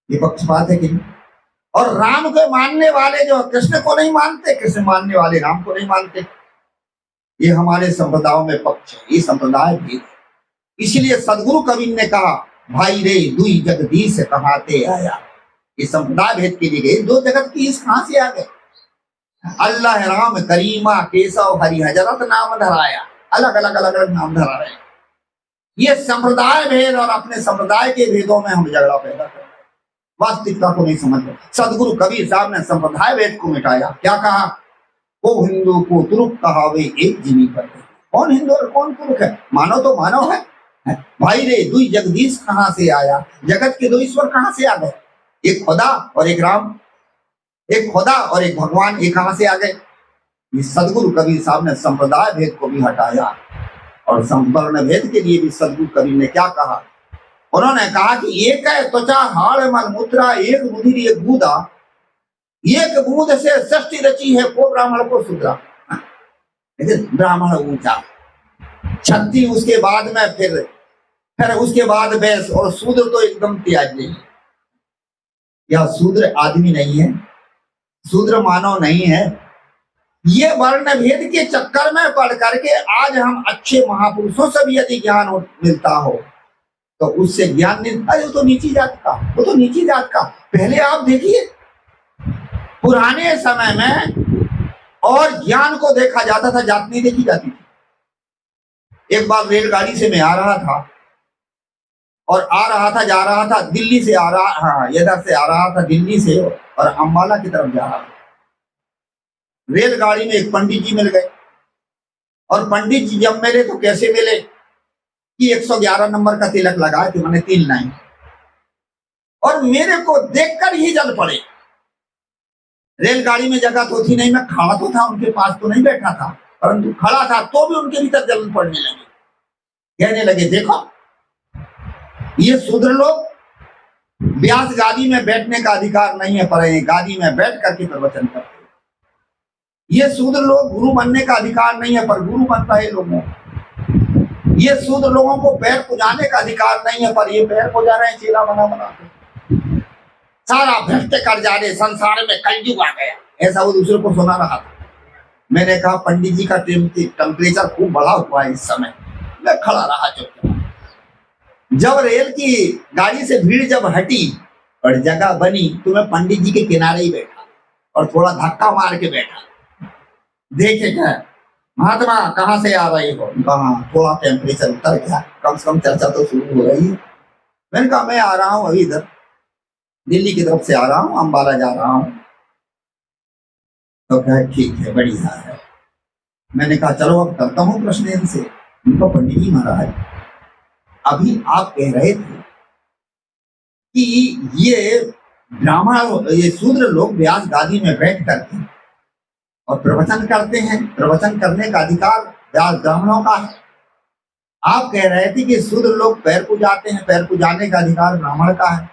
ये पक्षपात है कि नहीं। और राम को मानने वाले जो कृष्ण को नहीं मानते, कृष्ण मानने वाले राम को नहीं मानते, ये हमारे संप्रदायों में पक्ष है, ये संप्रदाय भेद है। इसलिए सदगुरु कबीर ने कहा, भाई रे दुई जगदीश कहाते आया। ये संप्रदाय भेद के लिए गए, दो जगत की इस कहां से आ गए। अल्लाह राम करीमा केशव हरि हजरत नाम धराया, अलग अलग अलग अलग नाम धरा रहे हैं। ये संप्रदाय भेद और अपने संप्रदाय के भेदों में हम झगड़ा पैदा कर रहे हैं, वास्तविकता को नहीं समझ रहे। सदगुरु कबीर साहब ने संप्रदाय भेद को मिटाया। क्या कहा, वो हिंदू को तुरुक कहावे एक जीवी पर। कौन हिंदू और कौन तुरुक है, मानव तो मानव है। भाई रे दुई जगदीश कहां से आया, जगत के दो ईश्वर कहां से आ गए, एक खुदा और एक राम, एक खुदा और एक भगवान, ये कहां से आ गए। सदगुरु कबीर साहब ने संप्रदाय भेद को भी हटाया, और संवर्ण भेद के लिए भी सदगुरु कबीर ने क्या कहा, उन्होंने कहा कि एक है त्वचा हाड़ मल मूत्रा, एक बुधिर एक बूदा, एक बूंद से सृष्टि रची है, को ब्राह्मण को शूद्रा। ब्राह्मण ऊंचा, क्षत्रिय उसके बाद में, फिर उसके बाद वैश्य, और शूद्र तो एकदम त्याज्य है। या शूद्र आदमी नहीं है, शूद्र मानव नहीं है। ये वर्ण भेद के चक्कर में पड़ करके आज हम अच्छे महापुरुषों से भी यदि ज्ञान मिलता हो तो उससे ज्ञान मिलता है, वो तो नीची जात का, वो तो नीची जात का। पहले आप देखिए पुराने समय में और ज्ञान को देखा जाता था, जात नहीं देखी जाती थी। एक बार रेलगाड़ी से मैं आ रहा था और जा रहा था दिल्ली से आ रहा, हाँ इधर से आ रहा था दिल्ली से और अम्बाला की तरफ जा रहा था। रेलगाड़ी में एक पंडित जी मिल गए और पंडित जी जब मिले तो कैसे मिले कि 111 नंबर का तिलक लगाए थे, मैंने 3 लाइन, और मेरे को देखकर ही जल पड़े। रेलगाड़ी में जगह तो थी नहीं, मैं खड़ा तो था, उनके पास तो नहीं बैठा था, परंतु खड़ा था तो भी उनके भीतर जलन पड़ने लगी। कहने लगे देखो ये शूद्र लोग व्यास गादी में बैठने का अधिकार नहीं है, पर ये गादी में बैठ करके प्रवचन करते हैं। ये शूद्र लोग गुरु बनने का अधिकार नहीं है, पर गुरु बनता है लोगों। ये शूद्र लोगों को पैर पुजाने का अधिकार नहीं है, पर ये पैर पुजा रहे हैं चेला बना बना के। सारा भ्रष्ट कर जा रहे, संसार में कलयुग आ गया, ऐसा वो दूसरे को सुना रहा था। मैंने कहा पंडित जी का टेम्परेचर खूब बढ़ा हुआ है इस समय। मैं खड़ा रहा चुपचाप। जब रेल की गाड़ी से भीड़ जब हटी और जगह बनी तो मैं पंडित जी के किनारे ही बैठा और थोड़ा धक्का मार के बैठा। देखे क्या महात्मा कहाँ से आ रही हो? कहा थोड़ा टेम्परेचर उतर गया, कम से कम चर्चा तो शुरू हो रही है। मैंने कहा मैं आ रहा हूँ अभी इधर दिल्ली की तरफ से आ रहा हूँ, अम्बाला जा रहा हूँ। तो कहा ठीक है बढ़िया है। मैंने कहा चलो अब करता हूँ प्रश्न इनसे। उनको पंडित जी महाराज अभी आप कह रहे थे कि ये ब्राह्मण ये शूद्र लोग व्यास गादी में बैठ करके और प्रवचन करते हैं, प्रवचन करने का अधिकार व्यास ब्राह्मणों का है। आप कह रहे थे कि शूद्र लोग पैर पूजाते हैं, पैर पूजाने का अधिकार ब्राह्मण का है,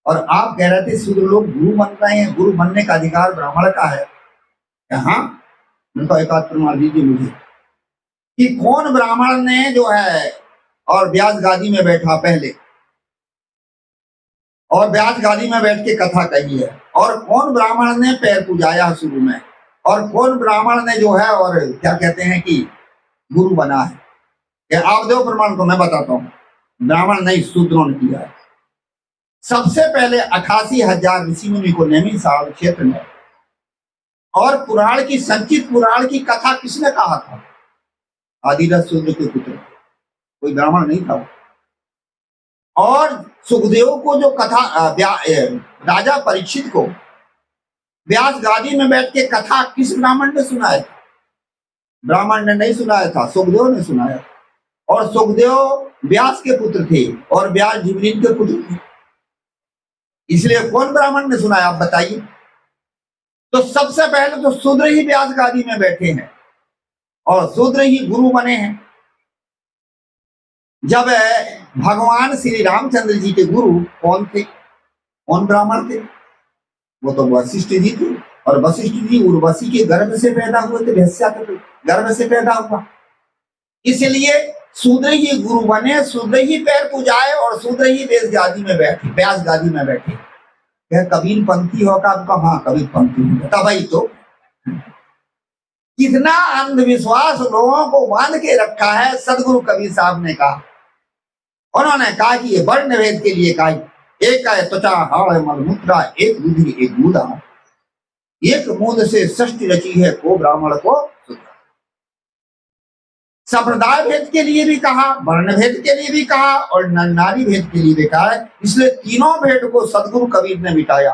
और आप कह रहे थे शूद्र लोग गुरु बन रहे हैं, गुरु बनने का अधिकार ब्राह्मण का है। हाँ उनका एक आध प्रमाण दीजिए मुझे कि कौन ब्राह्मण ने जो है और व्यास गादी में बैठा पहले और व्यास गादी में बैठ के कथा कही है, और कौन ब्राह्मण ने पैर पूजाया शुरू में, और कौन ब्राह्मण ने जो है और क्या कहते हैं कि गुरु बना है। क्या आप दो प्रमाण को मैं बताता हूँ। ब्राह्मण नहीं शूद्रों ने किया है। सबसे पहले 88,000 ऋषि मुनि को नैमिषारण्य क्षेत्र में और पुराण की संचित पुराण की कथा किसने कहा था? आदिरथ शूद्र के पुत्र, कोई ब्राह्मण नहीं था। और सुखदेव को जो कथा राजा परीक्षित को व्यास गादी में बैठ के कथा किस ब्राह्मण ने सुनाया था? ब्राह्मण ने नहीं सुनाया था, सुखदेव ने सुनाया। और सुखदेव व्यास के पुत्र थे और व्यास जिबरील के पुत्र थे, इसलिए कौन ब्राह्मण ने सुनाया आप बताइए। तो सबसे पहले तो शूद्र ही व्यास गादी में बैठे हैं और शूद्र ही गुरु बने हैं। जब भगवान श्री रामचंद्र जी के गुरु कौन थे, कौन ब्राह्मण थे? वो तो वशिष्ठ जी थे, और वशिष्ठ जी उर्वशी के गर्भ से पैदा हुए थे, वैश्या के गर्भ से पैदा हुआ। इसलिए शूद्र ही गुरु बने, शूद्र ही पैर पूजाए और शूद्र ही व्यास गादी में बैठे, व्यास गादी में बैठे। क्या कबीर पंथी होगा आपका? हाँ कबीर पंथी होगा। तभी तो कितना अंधविश्वास लोगों को बांध के रखा है। सदगुरु कबीर साहब ने कहा, उन्होंने कहा कि ये वर्ण भेद के लिए कहा, एक है त्वचा हाड़ मलमूत्रा, एक बुद्धि एक बूढ़ा, एक मूद से सृष्टि रची है को ब्राह्मण को शूद्र। संप्रदाय भेद के लिए भी कहा, वर्ण भेद के लिए भी कहा और नारी भेद के लिए भी कहा है। इसलिए तीनों भेद को सदगुरु कबीर ने मिटाया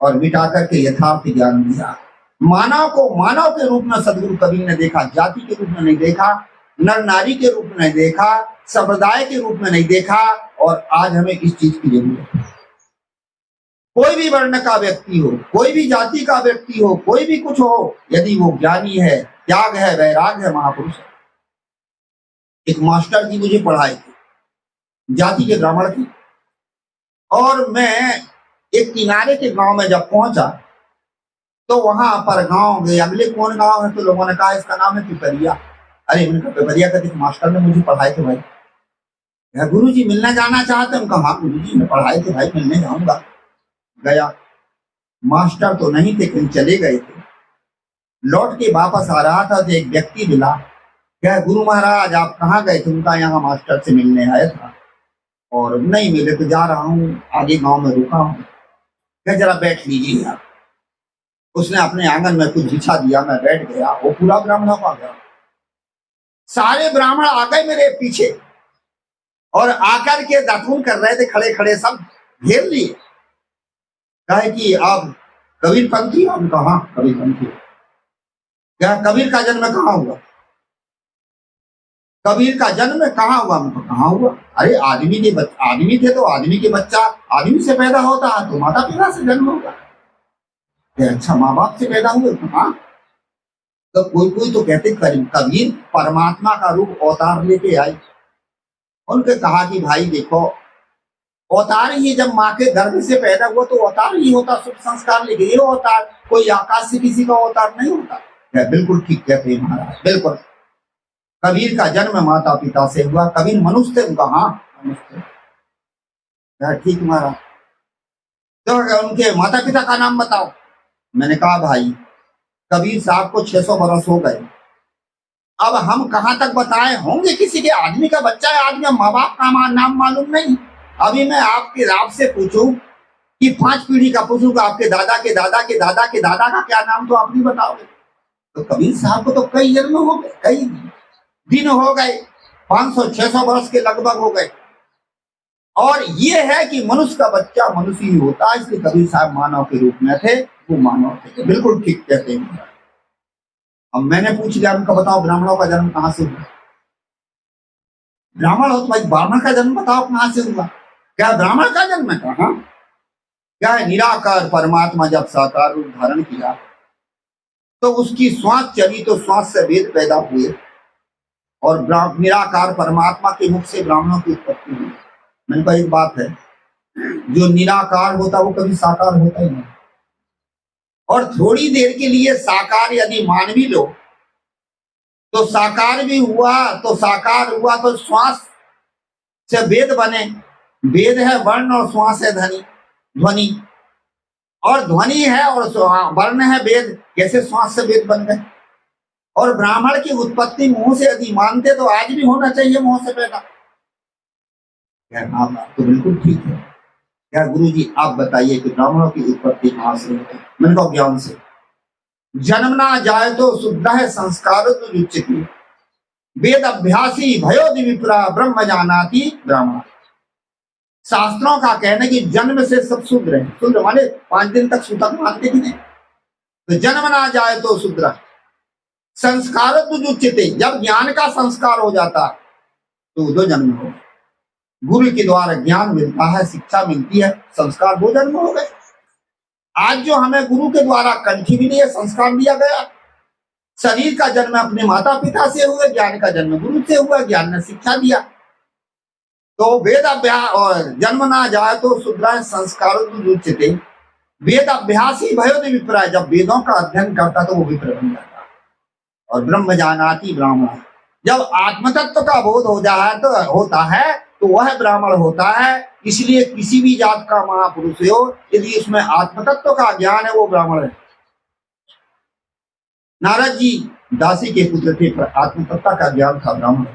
और मिटा करके यथार्थ ज्ञान दिया। मानव को मानव के रूप में सदगुरु कबीर ने देखा, जाति के रूप में नहीं देखा, नर नारी के रूप में नहीं देखा, संप्रदाय के रूप में नहीं देखा। और आज हमें इस चीज की जरूरत है। कोई भी वर्ण का व्यक्ति हो, कोई भी जाति का व्यक्ति हो, कोई भी कुछ हो, यदि वो ज्ञानी है, त्याग है, वैराग है, महापुरुष है। एक मास्टर जी मुझे पढ़ाए थे, जाति के ब्राह्मण थे, और मैं एक किनारे के गांव में जब पहुंचा तो वहां पर गांव गए, अगले कौन गांव है? तो लोगों ने कहा इसका नाम है पिपरिया। अरे मैंने कहा पेपरिया कहते मास्टर ने मुझे पढ़ाए थे भाई। गुरु जी मिलना जाना चाहते हैं? हाँ गुरु जी मैं पढ़ाए थे भाई, मिलने जाऊंगा। गया, मास्टर तो नहीं थे, कहीं चले गए थे। लौट के वापस आ रहा था तो एक व्यक्ति मिला, क्या गुरु महाराज आप कहाँ गए थे? उनका यहाँ मास्टर से मिलने आया था और नहीं मिले तो जा रहा हूँ, आगे गांव में रुका हूँ। क्या जरा बैठ लीजिए आप। उसने अपने आंगन में कुछ बिछा दिया, मैं बैठ गया। वो पूरा ब्राह्मण आ गया, सारे ब्राह्मण आ गए मेरे पीछे और आकर के दातून कर रहे थे, खड़े खड़े सब घेर लिए। कहे कि आप कबीर पंथी हो? हम कहा कबीर पंथी। क्या कबीर का जन्म कहाँ हुआ? कबीर का जन्म कहाँ हुआ? हमको कहाँ हुआ? अरे आदमी थे तो आदमी के बच्चा आदमी से पैदा होता है, तो माता पिता से जन्म होगा। अच्छा माँ बाप से पैदा हुए? हाँ। तो कोई कोई तो कहते कबीर परमात्मा का रूप अवतार लेके आए। उनके कहा कि भाई देखो, अवतार ही जब माँ के गर्भ से पैदा हुआ तो अवतार ही होता, शुभ संस्कार लेके ये अवतार, कोई आकाश से किसी का अवतार नहीं होता। बिल्कुल ठीक कहते हैं महाराज, बिल्कुल। कबीर का जन्म माता पिता से हुआ। कबीर मनुष्य थे? उनका हाँ मनुष्य थे। ठीक महाराज, तो उनके माता पिता का नाम बताओ। मैंने कहा भाई कबीर साहब को 600 बरस हो गए, अब हम कहाँ तक बताए होंगे? किसी के आदमी का बच्चा है, आदमी माँ बाप का नाम मालूम नहीं। अभी मैं आपसे पूछूं कि 5 पीढ़ी का पूछूंगा, आपके दादा के दादा के दादा के दादा का क्या नाम, तो आप नहीं बताओगे। तो कबीर साहब को तो कई जन्म हो गए, कई दिन हो गए, 500-600 वर्ष के लगभग हो गए। और ये है कि मनुष्य का बच्चा मनुष्य ही होता है, इसलिए कबीर साहब मानव के रूप में थे, वो मानव थे। बिल्कुल ठीक कहते हैं। अब मैंने पूछ लिया, उनका बताओ ब्राह्मणों का जन्म कहाँ से हुआ? ब्राह्मण हो तो भाई ब्राह्मण का जन्म बताओ कहाँ से हुआ? क्या ब्राह्मण का जन्म है? कहाँ? क्या है? निराकार परमात्मा जब साकार रूप धारण किया तो उसकी श्वास चली तो श्वास से वेद पैदा हुए और निराकार परमात्मा के मुख से ब्राह्मणों की उत्पत्ति हुई। मैंने कहा एक बात है, जो निराकार होता वो कभी साकार होता ही नहीं। और थोड़ी देर के लिए साकार यदि मान भी लो तो साकार भी हुआ, तो साकार हुआ तो श्वास से वेद बने। वेद है वर्ण और श्वास है ध्वनि, और ध्वनि है और वर्ण है वेद। कैसे श्वास से वेद बन गए? और ब्राह्मण की उत्पत्ति मुंह से यदि मानते तो आज भी होना चाहिए मुंह से पैदा। तो बिल्कुल ठीक है। क्या गुरु जी आप बताइए कि ब्राह्मणों की उत्पत्ति कहां से होती? मैंने कहा ज्ञान से। जन्म ना जाए तो शुद्ध है संस्कार तो युच्यते, वेद अभ्यासी भयो विप्रा ब्रह्म जानाति ब्राह्मण। शास्त्रों का कहना कि जन्म से सब शुद्र है। शुद्र माने 5 दिन तक सूतक मानते कि नहीं? तो जन्म ना जाए तो शुद्र, संस्कार तो युच्यते, जब ज्ञान का संस्कार हो जाता तो 2 जन्म हो। गुरु के द्वारा ज्ञान मिलता है, शिक्षा मिलती है, संस्कार 2 जन्म हो गए। आज जो हमें गुरु के द्वारा कंठी भी नहीं है, संस्कार दिया गया। शरीर का जन्म अपने माता पिता से हुआ, ज्ञान का जन्म गुरु से हुआ, ज्ञान ने शिक्षा दिया। तो वेद अभ्यास और जन्म ना जाए तो शुद्र संस्कार युच्यते, वेद अभ्यास ही भयो विप्राय, जब वेदों का अध्ययन करता तो वो विप्र बन जाता। और ब्रह्म जानाति ब्राह्मण, जब आत्मतत्व का बोध हो जाए तो होता है तो वह ब्राह्मण होता है। इसलिए किसी भी जात का महापुरुष हो, यदि उसमें आत्मतत्व का ज्ञान है वो ब्राह्मण है। नारद जी दासी के पुत्र थे, पर आत्मतत्व का ज्ञान था, ब्राह्मण।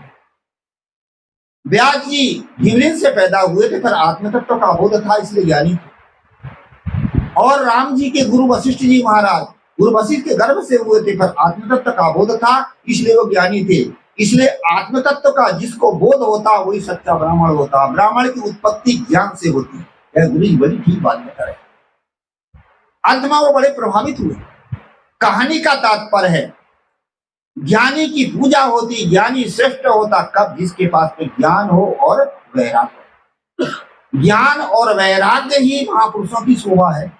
व्यास जी हिमलिन से पैदा हुए थे, पर आत्मतत्व का बोध था, इसलिए ज्ञानी थे। और राम जी के गुरु वशिष्ठ जी महाराज गुरु वशिष्ठ के गर्भ से हुए थे, पर आत्मतत्व का बोध था, इसलिए वो ज्ञानी थे। इसलिए आत्मतत्व का जिसको बोध होता वही सच्चा ब्राह्मण होता। ब्राह्मण की उत्पत्ति ज्ञान से होती है। गुरु जी बड़ी ठीक बात बता रहे। अंत में वो बड़े प्रभावित हुए। कहानी का तात्पर्य है ज्ञानी की पूजा होती, ज्ञानी श्रेष्ठ होता कब? जिसके पास में ज्ञान हो और वैराग्य। ज्ञान और वैराग्य ही महापुरुषों की शोभा है।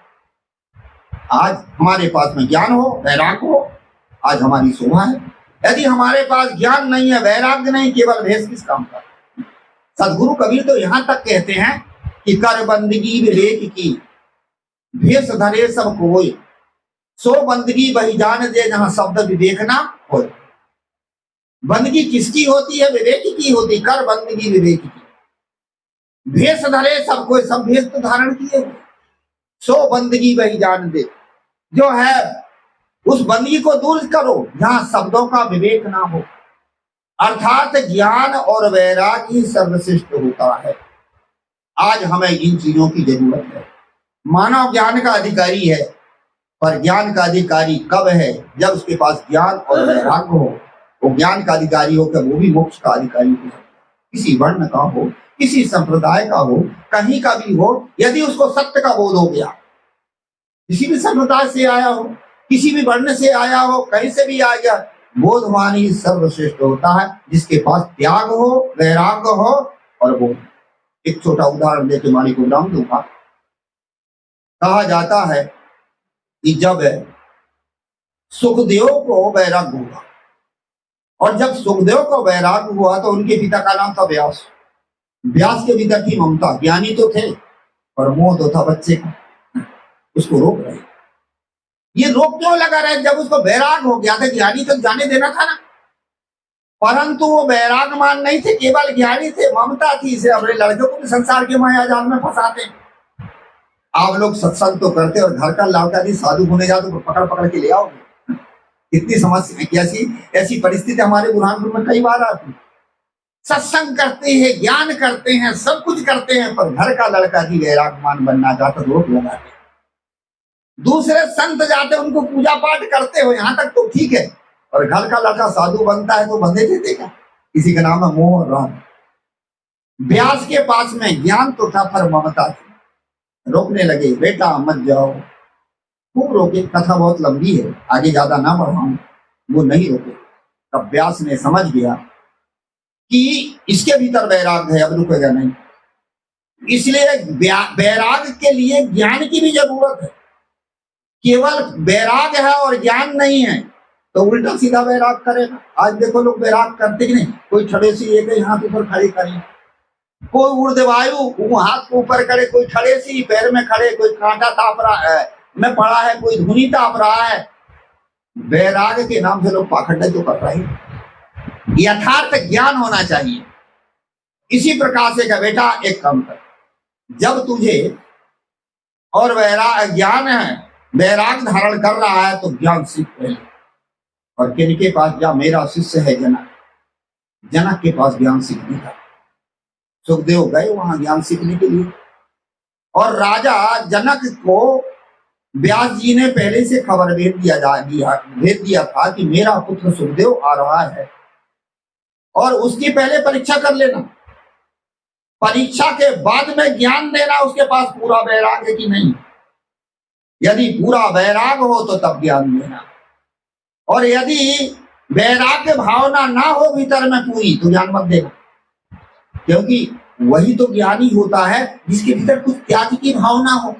आज हमारे पास में ज्ञान हो, वैराग्य हो, आज हमारी शोभा है। यदि हमारे पास ज्ञान नहीं है, वैराग्य नहीं, केवल भेष किस काम का? सदगुरु कबीर तो यहां तक कहते हैं कि कर बंदगी विवेक की, भेष धरे सब कोई, सो बंदगी वही जान दे जहां शब्द विवेक ना हो। बंदगी किसकी होती है? विवेक की होती। कर बंदगी विवेक की। भेष धरे सब कोई, सब भेष तो धारण किए हुए, सो बंदगी वही जान दे। जो है उस बंदगी को दूर करो जहां शब्दों का विवेक ना हो, अर्थात ज्ञान और वैराग्य ही सर्वश्रेष्ठ होता है। आज हमें इन चीजों की जरूरत है। मानव ज्ञान का अधिकारी है, पर ज्ञान का अधिकारी कब है? जब उसके पास ज्ञान और वैराग्य हो। वो ज्ञान का अधिकारी होकर वो भी मोक्ष का अधिकारी हो, किसी वर्ण का हो, किसी संप्रदाय का हो, कहीं का भी हो। यदि उसको सत्य का बोध हो गया, किसी भी संप्रदाय से आया हो, किसी भी वर्ण से आया हो, कहीं से भी आ गया, बोधवान ही सर्वश्रेष्ठ होता है, जिसके पास त्याग हो, वैराग्य हो और बोध। एक छोटा उदाहरण देके वाणी को विराम दूंगा। कहा जाता है कि जब सुखदेव को वैराग्य हुआ, और जब सुखदेव को वैराग्य हुआ तो उनके पिता का नाम था व्यास। व्यास के भीतर थी ममता। ज्ञानी तो थे पर मोह तो था बच्चे का, उसको रोक रहे। ये रोक क्यों लगा रहे? जब उसको वैराग हो गया था, ज्ञानी तो जाने देना था ना। परंतु वो वैरागमान नहीं थे, केवल ज्ञानी थे, ममता थी। इसे अपने लड़कों को भी संसार के मायाजाल में फंसाते। आप लोग सत्संग तो करते और घर का लौटा दी साधु होने जाओ तो पकड़ पकड़ के ले आओगे। इतनी समस्या, कैसी ऐसी परिस्थिति हमारे बुरहानपुर में कई बार आती। सत्संग करते हैं, ज्ञान करते हैं, सब कुछ करते हैं, पर घर का लड़का भी वैरागमान बनना चाहता रोक लगाते। दूसरे संत जाते उनको पूजा पाठ करते हो, यहां तक तो ठीक है, और घर का लड़का साधु बनता है तो बंधे देते क्या? किसी का नाम है मोह और राम। व्यास के पास में ज्ञान तो था पर ममता थी। रोकने लगे, बेटा मत जाओ। खूब रोके, कथा बहुत लंबी है, आगे ज्यादा ना बढ़ाऊं। वो नहीं रोके। तब व्यास ने समझ गया कि इसके भीतर वैराग्य है, अब रुकेगा नहीं। इसलिए वैराग्य के लिए ज्ञान की भी जरूरत है। केवल वैराग्य है और ज्ञान नहीं है तो उल्टा सीधा वैराग करेगा। आज देखो लोग वैराग करते कि नहीं, कोई ठड़े सी एक हाथ ऊपर खड़े करे, कोई ऊर्ध्वायु हाथ को ऊपर करे, कोई ठड़े सी पैर में खड़े, कोई कांटा ताप रहा है में पड़ा है, कोई धुनी ताप रहा है। वैराग के नाम से लोग पाखंड तो कर रहे हैं। यथार्थ ज्ञान होना चाहिए। इसी प्रकार से का बेटा एक काम कर, जब तुझे और वैराग ज्ञान है, वैराग धारण कर रहा है तो ज्ञान सीख पहले। और किनके पास जा? मेरा शिष्य है जनक। जनक के पास ज्ञान सीखने का। सुखदेव गए वहां ज्ञान सीखने के लिए, और राजा जनक को व्यास जी ने पहले से खबर भेज दिया था कि मेरा पुत्र सुखदेव आ रहा है, और उसकी पहले परीक्षा कर लेना। परीक्षा के बाद में ज्ञान देना, उसके पास पूरा वैराग है कि नहीं। यदि पूरा वैराग हो तो तब ज्ञान देना, और यदि वैराग्य भावना ना हो भीतर में पूरी तो ज्ञान मत देना। क्योंकि वही तो ज्ञानी होता है जिसके भीतर कुछ त्याग की भावना हो,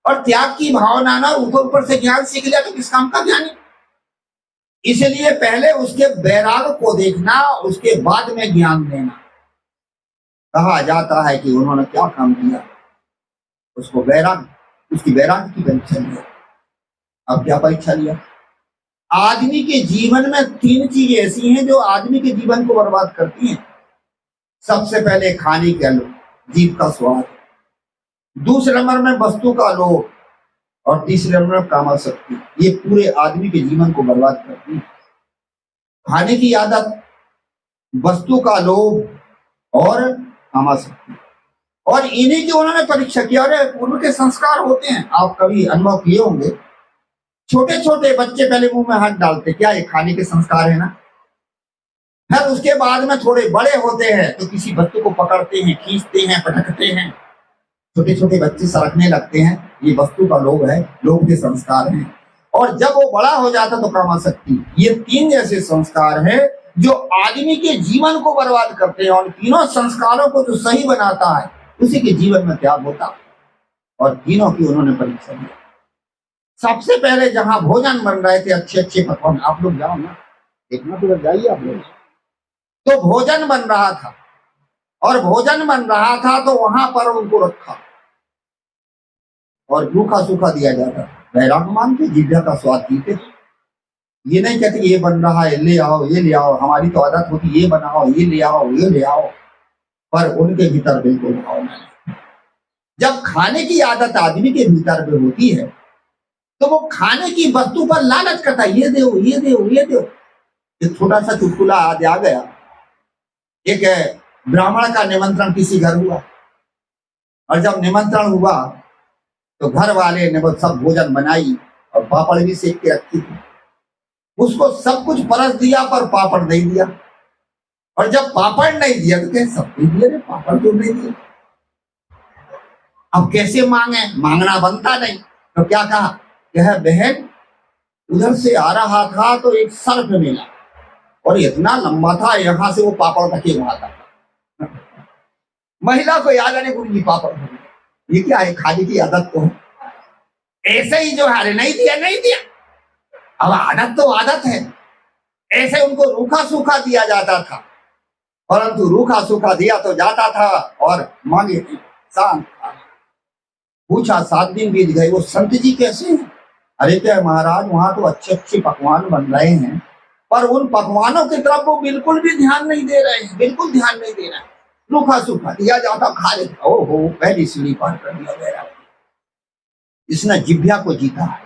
और त्याग की भावना ना, ऊपर से ज्ञान सीख लिया तो किस काम का ज्ञानी। इसलिए पहले उसके वैराग को देखना, उसके बाद में ज्ञान देना। कहा जाता है कि उन्होंने क्या काम किया, उसको वैराग, उसकी वैराग की परीक्षा लिया। अब क्या परीक्षा लिया? आदमी के जीवन में 3 चीजें ऐसी हैं जो आदमी के जीवन को बर्बाद करती हैं। सबसे पहले खाने के लोभ, जीभ का स्वाद। दूसरे नंबर में वस्तु का लोभ, और तीसरे नंबर में कामासक्ति। ये पूरे आदमी के जीवन को बर्बाद करती है। खाने की आदत, वस्तु का लोभ और कामासक्ति, और इन्हीं की उन्होंने परीक्षा किया। और पूर्व के संस्कार होते हैं, आप कभी अनुभव किए होंगे। छोटे छोटे बच्चे पहले मुंह में हाथ डालते, क्या ये खाने के संस्कार है ना। फिर उसके बाद में थोड़े बड़े होते हैं तो किसी वस्तु को पकड़ते हैं, खींचते हैं, पटकते हैं। छोटे छोटे बच्चे सरकने लगते हैं, ये वस्तु का लोभ है, लोभ के संस्कार हैं। और जब वो बड़ा हो जाता तो कामासक्ति। ये 3 ऐसे संस्कार हैं जो आदमी के जीवन को बर्बाद करते हैं, और तीनों संस्कारों को जो सही बनाता है उसी के जीवन में त्याग होता। और तीनों की उन्होंने परीक्षा दी। सबसे पहले जहां भोजन बन रहे थे, अच्छे अच्छे पकवान, आप लोग जाओ ना, देखना तो जाइए आप लोग। तो भोजन बन रहा था, और भोजन बन रहा था तो वहां पर उनको रखा और रूखा सूखा दिया जाता। वैराग मान के जिभ्या का स्वाद पीते। ये नहीं कहते ये बन रहा है ले आओ ये ले आओ, हमारी तो आदत होती ये बनाओ ये ले आओ ये ले आओ, पर उनके भीतर बिल्कुल भाव नहीं। जब खाने की आदत आदमी के भीतर में होती है तो वो खाने की वस्तु पर लालच करता है, ये दो ये दो ये दो। एक छोटा सा चुटकुला आज आ गया। एक ब्राह्मण का निमंत्रण किसी घर हुआ, और जब निमंत्रण हुआ तो घर वाले ने वो सब भोजन बनाई और पापड़ भी सेक के रखी थी। उसको सब कुछ परस दिया पर पापड़ नहीं दिया, और जब पापड़ नहीं दिया तो कहे सब कुछ दिया, पापड़ क्यों नहीं दिया। अब कैसे मांगे, मांगना बनता नहीं। तो क्या कहा, यह बहन उधर से आ रहा था तो एक सर्प मिला और इतना लंबा था, यहां से वो पापड़ रखे वहां था। महिला को याद आने गुरु जी पापड़, ये क्या है, खाने की आदत तो है। ऐसे ही जो है नहीं दिया नहीं दिया, अब आदत तो आदत है। ऐसे उनको रूखा सूखा दिया जाता था, परंतु रूखा सूखा दिया तो जाता था और मांगे शांत था। पूछा 7 दिन बीत गए, वो संत जी कैसे हैं? अरे क्या महाराज, वहां तो अच्छे अच्छे पकवान बन रहे हैं, पर उन पकवानों की तरफ वो बिल्कुल भी ध्यान नहीं दे रहे हैं, बिल्कुल ध्यान नहीं दे रहे हैं। रूखा सूखा दिया जाता, खा लेता, ओहो पहली सीढ़ी पार कर दिया गया। इसने जिभ्या को जीता है।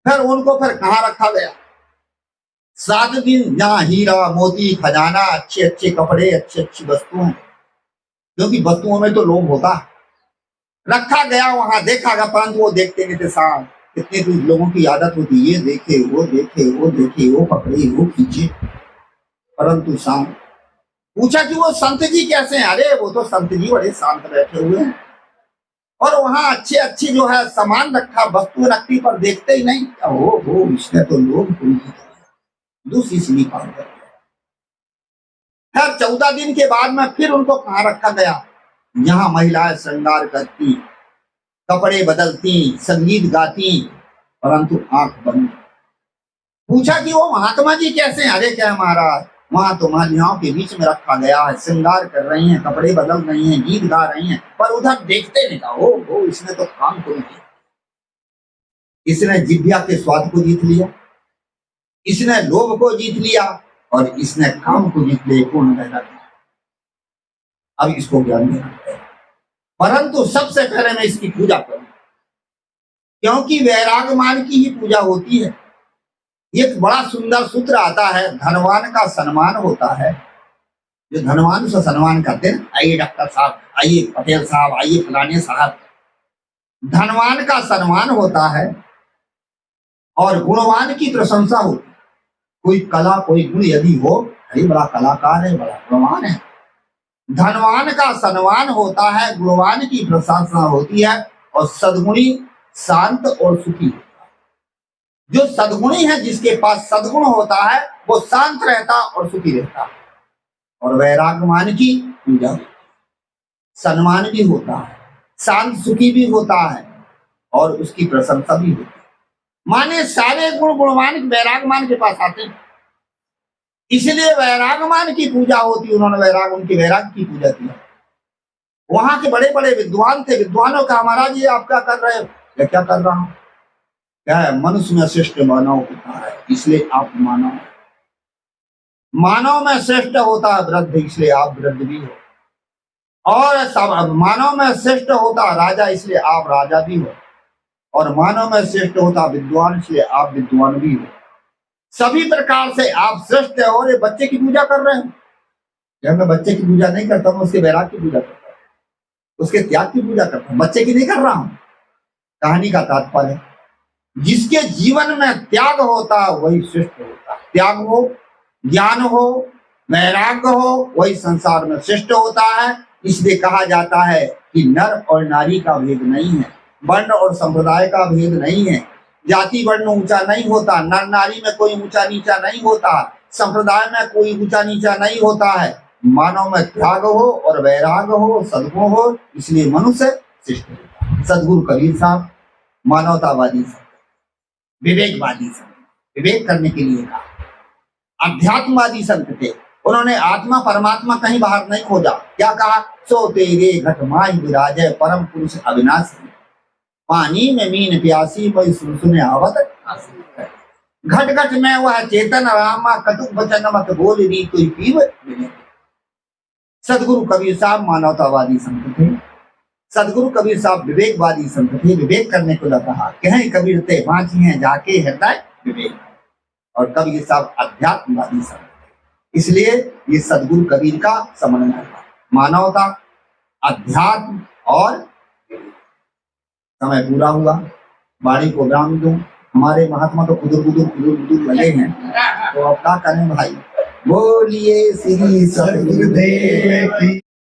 फिर उनको फिर कहाँ रखा गया? 7 दिन जहाँ हीरा मोती खजाना अच्छे अच्छे कपड़े अच्छी अच्छी वस्तुएं, क्योंकि वस्तुओं में तो लोभ होता है, रखा गया वहां देखा गया, परंतु वो देखते नहीं थे। साथ कितने कुछ लोगों की आदत होती, ये देखे वो देखे वो देखे वो पकड़े वो खींचे, परंतु शांत। पूछा कि वो संत जी कैसे हैं? अरे वो तो संत जी बड़े शांत बैठे हुए हैं, और वहां अच्छे अच्छी जो है सामान रखा वस्तु रखी, पर देखते ही नहीं। ओ इसने तो लोग दूसरी सीढ़ी पार कर दिया। खैर 14 दिन के बाद में फिर उनको कहाँ रखा गया? यहाँ महिलाएं श्रृंगार करती, कपड़े बदलती, संगीत गाती, परंतु आंख बंद। पूछा कि वो महात्मा जी कैसे हैं? अरे क्या महाराज, वहां तो महिलाओं के बीच में रखा गया है, श्रृंगार कर रही हैं, कपड़े बदल रही हैं, गीत गा रही हैं, पर उधर देखते नहीं। ओ इसने तो काम को नहीं, इसने जिभ्या के स्वाद को जीत लिया, इसने लोभ को जीत लिया, और इसने काम को जीत लिया, पूर्ण वैराग्य। अब इसको ज्ञान देना है, परंतु सबसे पहले मैं इसकी पूजा करूं, क्योंकि वैरागमान की ही पूजा होती है। एक बड़ा सुंदर सूत्र आता है, धनवान का सम्मान होता है। जो धनवान से सम्मान करते हैं, आइए डॉक्टर साहब, आइए पटेल साहब, आइए फलाने साहब, धनवान का सम्मान होता है, और गुणवान की प्रशंसा होती है। कोई कला कोई गुण यदि हो, अरे बड़ा कलाकार है, बड़ा गुणवान है। धनवान का सम्मान होता है, गुणवान की प्रशंसा होती है, और सद्गुणी शांत और सुखी। जो सद्गुणी है, जिसके पास सद्गुण होता है, वो शांत रहता और सुखी रहता है। और वैरागमान की पूजा होती है, सम्मान भी होता है, शांत सुखी भी होता है, और उसकी प्रशंसा भी होती है। माने सारे गुण गुणवान वैरागमान के पास आते हैं, इसलिए वैरागमान की पूजा होती। उन्होंने उनकी वैराग की पूजा की। वहां के बड़े बड़े विद्वान थे, विद्वानों का महाराज ये आप क्या कर रहे हो? क्या कर रहा हूं? क्या है, मनुष्य में श्रेष्ठ मानव होता है, इसलिए आप मानव। मानव में श्रेष्ठ होता है वृद्ध, इसलिए आप वृद्ध भी हो। और सब मानव में श्रेष्ठ होता राजा, इसलिए आप राजा भी हो। और मानव में श्रेष्ठ होता विद्वान, इसलिए आप विद्वान भी हो। सभी प्रकार से आप श्रेष्ठ है। और ये बच्चे की पूजा कर रहे हैं, जब मैं बच्चे की पूजा नहीं करता हूँ, उसके वैराग की पूजा करता हूँ, उसके त्याग की पूजा करता हूँ, बच्चे की नहीं कर रहा हूँ। कहानी का तात्पर्य, जिसके जीवन में त्याग होता है वही श्रेष्ठ होता है। त्याग हो, ज्ञान हो, वैराग्य हो, वही संसार में श्रेष्ठ होता है। इसलिए कहा जाता है कि नर और नारी का भेद नहीं है, वर्ण और संप्रदाय का भेद नहीं है, जाति वर्ण ऊंचा नहीं होता, नर नारी में कोई ऊंचा नीचा नहीं होता, संप्रदाय में कोई ऊंचा नीचा नहीं होता है। मानव में त्याग हो और वैराग्य हो, सद्गुण हो, इसलिए मनुष्य श्रेष्ठ होता है। सद्गुरु कबीर साहब मानवतावादी संत, विवेकवादी संत, विवेक करने के लिए कहा। अध्यात्मवादी संत थे, उन्होंने आत्मा परमात्मा कहीं बाहर नहीं खोजा। क्या कहा? सो तेरे घट माही विराजय परम पुरुष अविनाशी, पानी में मीन प्यासी कोई सुन सुने आवत। घट घट में वह चेतन रामा, कटुक वचन मत बोल री कोई पीव बिने। सदगुरु कबीर साहब मानवतावादी संत थे। सदगुरु कबीर साहब विवेकवादी संत थे। विवेक करने को न कहा, कहें कबीर ते बाँची हैं जाके हृदय विवेक। और कबीर साहब अध्यात्मवादी संत थे। इसलिए ये सदगुरु कबीर का समन्वय था, मानवता, अध्यात्म और विवेक। समय पूरा हुआ, वाणी को विराम दूं। हमारे महात्मा तो खुदुर बुदुर लगे हैं, तो अब क्या करें भाई। बोलिए श्री सदगुरुदेव की।